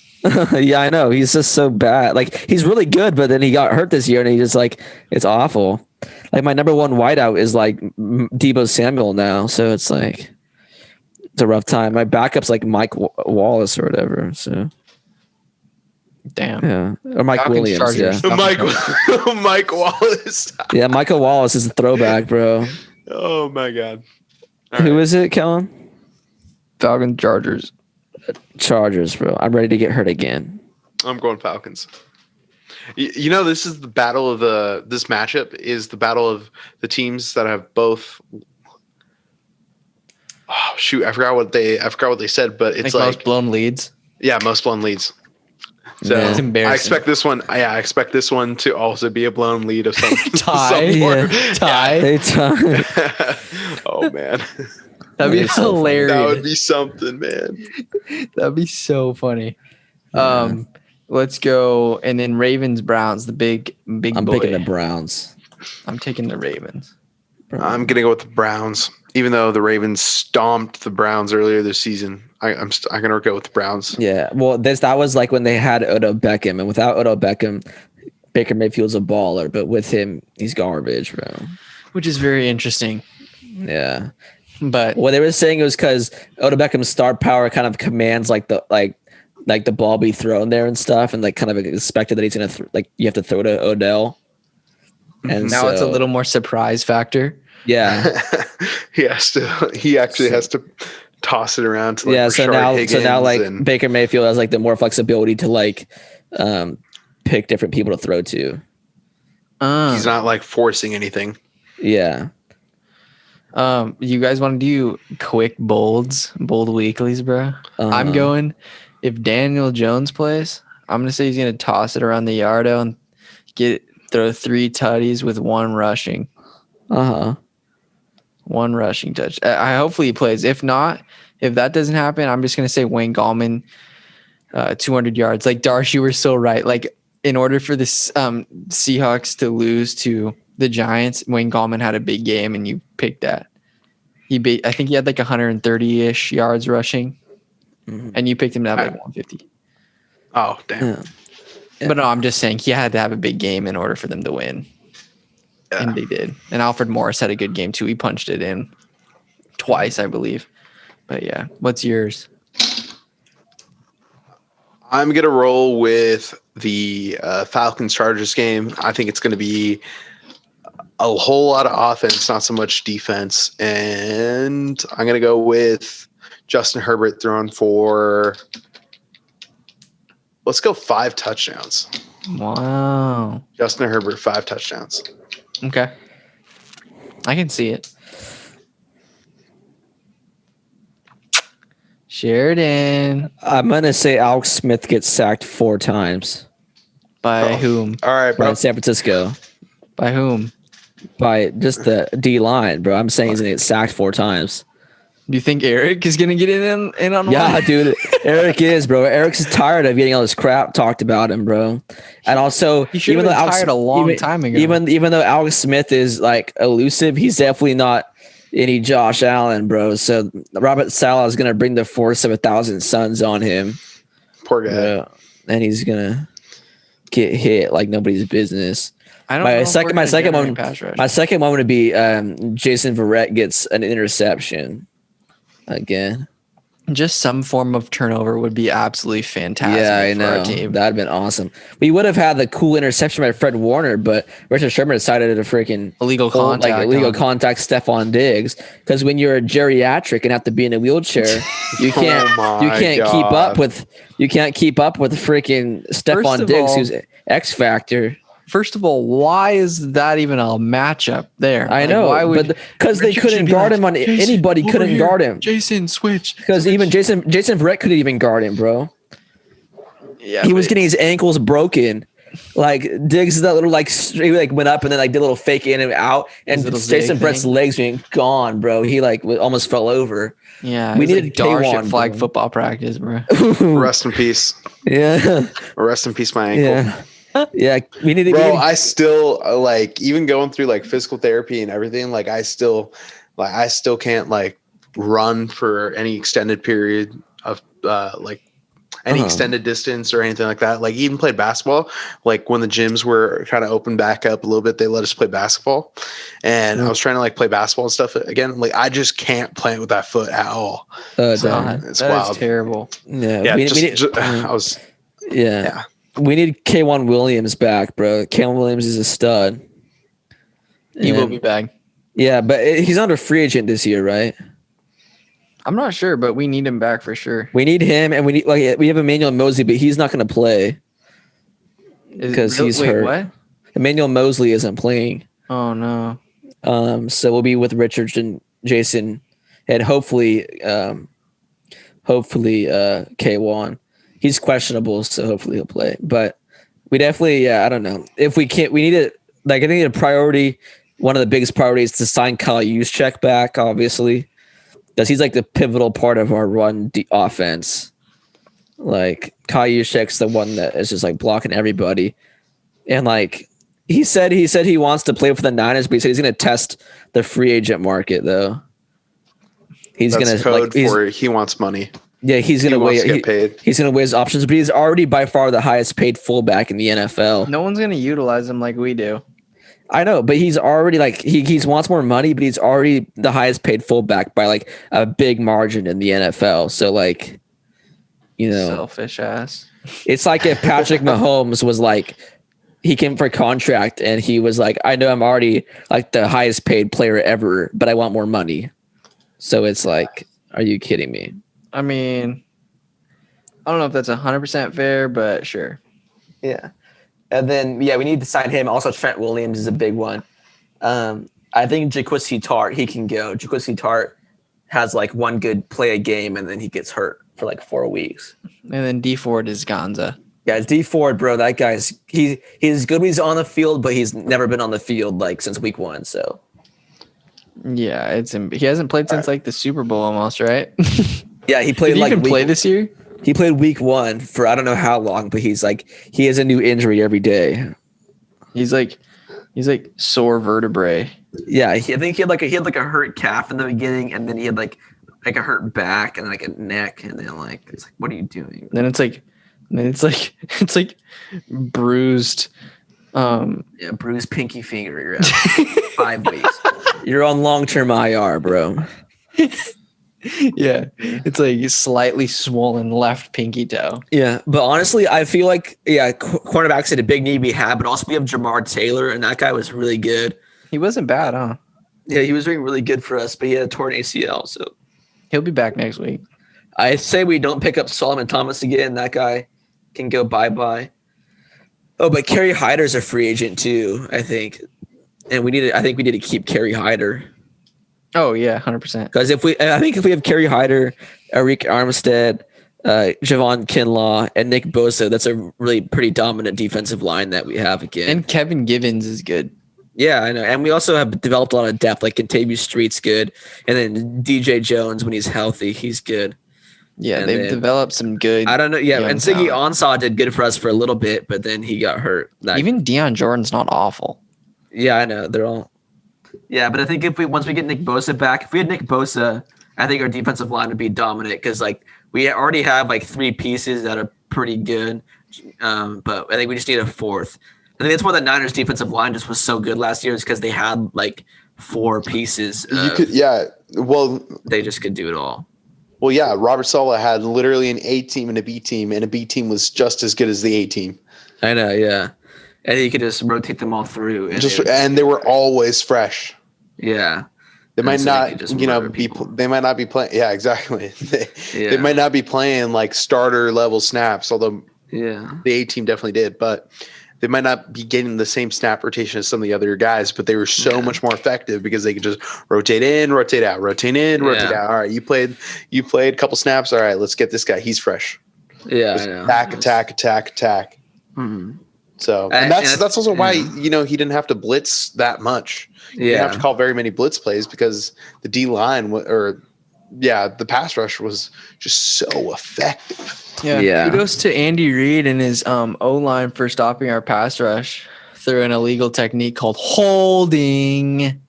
Yeah, I know. He's just so bad. Like, he's really good, but then he got hurt this year, and he just like, it's awful. Like, my number one wideout is like Deebo Samuel now, so it's like, it's a rough time. My backup's like Mike Wallace or whatever. So, damn. Yeah, or Mike Falcons, Williams. Chargers. Yeah, Mike Wallace. Yeah, Michael Wallace is a throwback, bro. Oh my god. Who is it, Kellan? Falcons, Chargers, bro. I'm ready to get hurt again. I'm going Falcons. You know, this is the battle of this matchup is the battle of the teams that have both. Oh shoot! I forgot what they said, but it's like most blown leads. Yeah, most blown leads. So it's embarrassing. I expect this one. Yeah, I expect this one to also be a blown lead of some tie. Tie. They tie. Oh man. That'd be hilarious. That would be something, man. That'd be so funny. Yeah. Let's go, and then Ravens, Browns, the big I'm boy. picking the Browns. I'm taking the Ravens. I'm gonna go with the Browns, even though the Ravens stomped the Browns earlier this season. I'm gonna go with the Browns. Yeah, well, that was like when they had Odell Beckham, and without Odell Beckham, Baker Mayfield's a baller, but with him, he's garbage, bro. Which is very interesting. Yeah. But what they were saying was because Odell Beckham's star power kind of commands like the ball be thrown there and stuff, and like kind of expected that he's gonna you have to throw to Odell. And now it's a little more surprise factor. Yeah, he actually has to toss it around to like so now like Baker Mayfield has like the more flexibility to like pick different people to throw to. He's not like forcing anything. Yeah. You guys want to do quick bold weeklies, bro? I'm going. If Daniel Jones plays, I'm gonna say he's gonna toss it around the yardo and throw 3 tutties with 1 rushing. 1 rushing touch. I hopefully he plays. If not, if that doesn't happen, I'm just gonna say Wayne Gallman, 200 yards. Like Darsh, you were so right. Like in order for this Seahawks to lose to the Giants, Wayne Gallman had a big game, and you picked that. I think he had like 130-ish yards rushing, and you picked him to have like 150. Oh, damn. Yeah. But no, I'm just saying he had to have a big game in order for them to win. Yeah. And they did. And Alfred Morris had a good game too. He punched it in twice, I believe. But yeah, what's yours? I'm going to roll with the Falcons-Chargers game. I think it's going to be a whole lot of offense, not so much defense. And I'm going to go with Justin Herbert throwing for, let's go 5 touchdowns. Wow. Justin Herbert, 5 touchdowns. Okay. I can see it. Sheridan. I'm going to say Alex Smith gets sacked 4 times. By whom? All right, bro. By San Francisco. By whom? By just the D-line, bro. I'm saying he's going to get sacked 4 times. Do you think Eric is going to get in on one? Yeah, dude. Eric is, bro. Eric's tired of getting all this crap talked about him, bro. And also, he should have been tired a long time ago. Even though Alex Smith is like elusive, he's definitely not any Josh Allen, bro. So Robert Saleh is going to bring the force of 1,000 suns on him. Poor guy. And he's going to get hit like nobody's business. I don't know. My second one would be Jason Verrett gets an interception again. Just some form of turnover would be absolutely fantastic. Yeah, I know. Our team. That'd been awesome. We would have had the cool interception by Fred Warner, but Richard Sherman decided to freaking illegal contact Stephon Diggs. Because when you're a geriatric and have to be in a wheelchair, you can't keep up with freaking Stephon Diggs, who's X Factor. First of all, why is that even a matchup there? I know, because they couldn't guard him on anybody. Couldn't guard him. Jason, switch. Because even Jason Verrett couldn't even guard him, bro. Yeah, he was getting his ankles broken. Like Diggs, that little he went up and then did a little fake in and out, and Jason Verrett's legs being gone, bro. He almost fell over. Yeah, we needed Darsh at flag football practice, bro. Rest in peace. Yeah, rest in peace, my ankle. Yeah. Yeah, we need to. Bro, I still even going through physical therapy and everything. I still can't run for any extended period of any extended distance or anything like that. Even played basketball. When the gyms were kind of opened back up a little bit, they let us play basketball, and I was trying to play basketball and stuff again. I just can't play it with that foot at all. It's wild. Terrible. Yeah, yeah. We need K1 Williams back, bro. K1 Williams is a stud. He will be back. Yeah, but he's under free agent this year, right? I'm not sure, but we need him back for sure. We need him, and we have Emmanuel Mosley, but he's not going to play because he's hurt. What? Emmanuel Mosley isn't playing. Oh no. So we'll be with Richard and Jason, and hopefully K1. He's questionable, so hopefully he'll play. But we definitely, I don't know. If we can't, we need it. I think a priority, one of the biggest priorities is to sign Kyle Juszczyk back, obviously. Because he's the pivotal part of our run offense. Kyle Juszczyk's the one that is just blocking everybody. And he said he wants to play for the Niners, but he said he's going to test the free agent market, though. That's code for he wants money. Yeah, he's gonna get paid. He's gonna weigh his options, but he's already by far the highest paid fullback in the NFL. No one's gonna utilize him like we do. I know, but he's already he wants more money, but he's already the highest paid fullback by a big margin in the NFL. So selfish ass. It's like if Patrick Mahomes was he came for a contract and he was I know I'm already the highest paid player ever, but I want more money. So it's are you kidding me? I mean, I don't know if that's 100% fair, but sure. Yeah. And then, we need to sign him. Also, Trent Williams is a big one. I think Jaquiski Tartt, he can go. Jaquiski Tartt has one good play a game, and then he gets hurt for 4 weeks. And then D Ford is Gonza. Yeah, it's D Ford, bro. That guy's he's good when he's on the field, but he's never been on the field since week 1. So Yeah, he hasn't played since like the Super Bowl almost, right? Yeah, he played Did he like even play this year? He played week 1 for I don't know how long, but he has a new injury every day. He's like sore vertebrae. Yeah, I think he had like a hurt calf in the beginning, and then he had like a hurt back and like a neck, and then like it's like, what are you doing? Then it's like bruised. Bruised pinky finger. You're out 5 weeks. You're on long-term IR, bro. Yeah, it's like slightly swollen left pinky toe. Yeah, but honestly, I feel like cornerbacks had a big need we had, but also we have Jamar Taylor, and that guy was really good. He wasn't bad, huh? Yeah, he was doing really good for us, but he had a torn ACL, so he'll be back next week. I say we don't pick up Solomon Thomas again. That guy can go bye-bye. Oh, but Kerry Hyder's a free agent too, I think, and I think we need to keep Kerry Hyder. Oh yeah, 100%. Because if we have Kerry Hyder, Arik Armstead, Javon Kinlaw, and Nick Bosa, that's a really pretty dominant defensive line that we have again. And Kevin Givens is good. Yeah, I know. And we also have developed a lot of depth, like Contavious Street's good. And then DJ Jones, when he's healthy, he's good. Yeah, and they've developed some good. I don't know. Yeah, and Siggy Ansah did good for us for a little bit, but then he got hurt. Even Deion Jordan's not awful. Yeah, I know. They're all. Yeah, but I think once we get Nick Bosa back, if we had Nick Bosa, I think our defensive line would be dominant because like we already have like 3 pieces that are pretty good, but I think we just need a 4th. I think that's why the Niners defensive line just was so good last year is because they had like 4 pieces. They just could do it all. Well, yeah, Robert Saleh had literally an A team and a B team, and a B team was just as good as the A team. I know, yeah. And he could just rotate them all through. And they were always fresh. Yeah. They might not, they might not be playing. Yeah, exactly. They might not be playing like starter level snaps, although the A team definitely did. But they might not be getting the same snap rotation as some of the other guys, but they were so much more effective because they could just rotate in, rotate out, rotate in, rotate out. All right, you played a couple snaps. All right, let's get this guy. He's fresh. Yeah, attack. Mm-hmm. So, and that's also why he didn't have to blitz that much. He didn't have to call very many blitz plays because the D line the pass rush was just so effective. Yeah. Kudos to Andy Reid and his O-line for stopping our pass rush through an illegal technique called holding.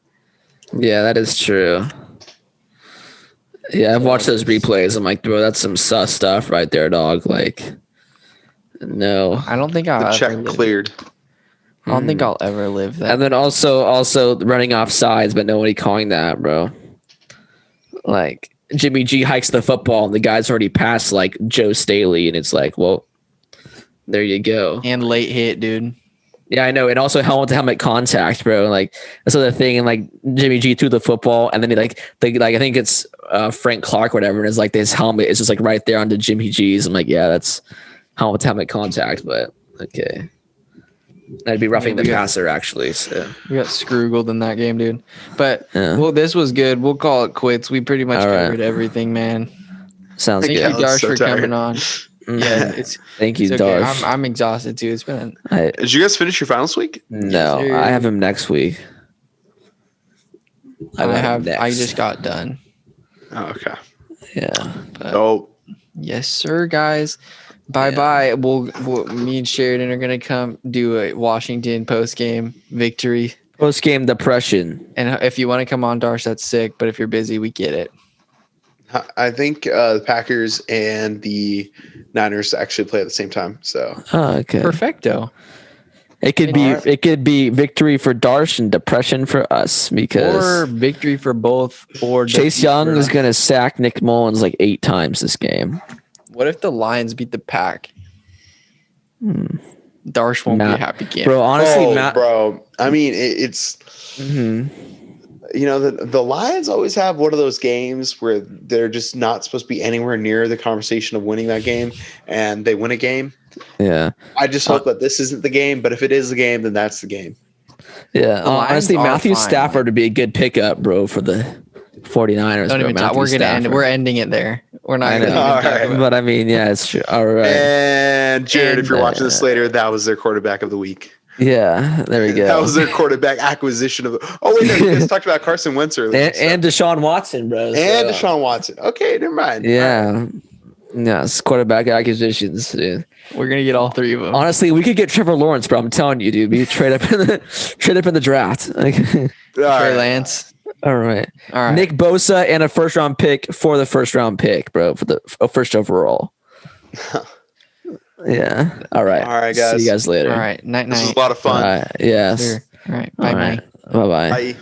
Yeah, that is true. Yeah, I've watched those replays. I'm like, bro, that's some sus stuff right there, dog. Like, no. I don't think I'll check cleared. I don't think I'll ever live that. And then also running off sides, but nobody calling that, bro. Like, Jimmy G hikes the football and the guy's already passed like Joe Staley, and it's like, well, there you go. And late hit, dude. Yeah, I know. And also helmet to helmet contact, bro. Like that's the other thing. And like Jimmy G threw the football, and then he I think it's Frank Clark, or whatever. And it's like his helmet is just like right there onto Jimmy G's. I'm like, yeah, that's helmet to helmet contact, but okay. That'd be roughing the passer, actually. So we got Scroogled in that game, dude. But well, this was good. We'll call it quits. We pretty much covered everything, man. Sounds good. Thank you, Darsh, for coming on. Yeah, thank you, okay. Darsh. I'm exhausted too. It's been. Did you guys finish your finals week? No, I have him next week. I just got done. Oh, okay. Yeah. Yes, sir, guys. Bye. Me and Sheridan are gonna come do a Washington post game victory. Post game depression. And if you want to come on, Darsh, that's sick. But if you're busy, we get it. I think the Packers and the Niners actually play at the same time. So okay, perfecto. It could be victory for Darsh and depression for us or victory for both. Or Chase Young is gonna sack Nick Mullins like 8 times this game. What if the Lions beat the Pack? Darsh won't be a happy game. Bro, honestly, bro. I mean, it's the Lions always have one of those games where they're just not supposed to be anywhere near the conversation of winning that game, and they win a game. Yeah. I just hope that this isn't the game, but if it is the game, then that's the game. Yeah. Honestly, Matthew Stafford would be a good pickup, bro, for the 49ers. Don't even talk. We're ending it there. We're not going to. But I mean, yeah, it's true. All right. And Jared, if you're watching this later, that was their quarterback of the week. Yeah, there we go. That was their quarterback acquisition of. Oh wait, no, you guys talked about Carson Wentz earlier. And Deshaun Watson, bro. And Deshaun Watson. Okay, never mind. Yeah. Yes, quarterback acquisitions, dude. We're gonna get all three of them. Honestly, we could get Trevor Lawrence, bro. I'm telling you, dude. We trade up in the draft. Trey Lance. All right. Nick Bosa and a first round pick for the first round pick, bro, for the first overall. Yeah. All right. All right, guys. See you guys later. All right. Night. This was a lot of fun. Yes. Sure. All right. Bye. Bye. Bye.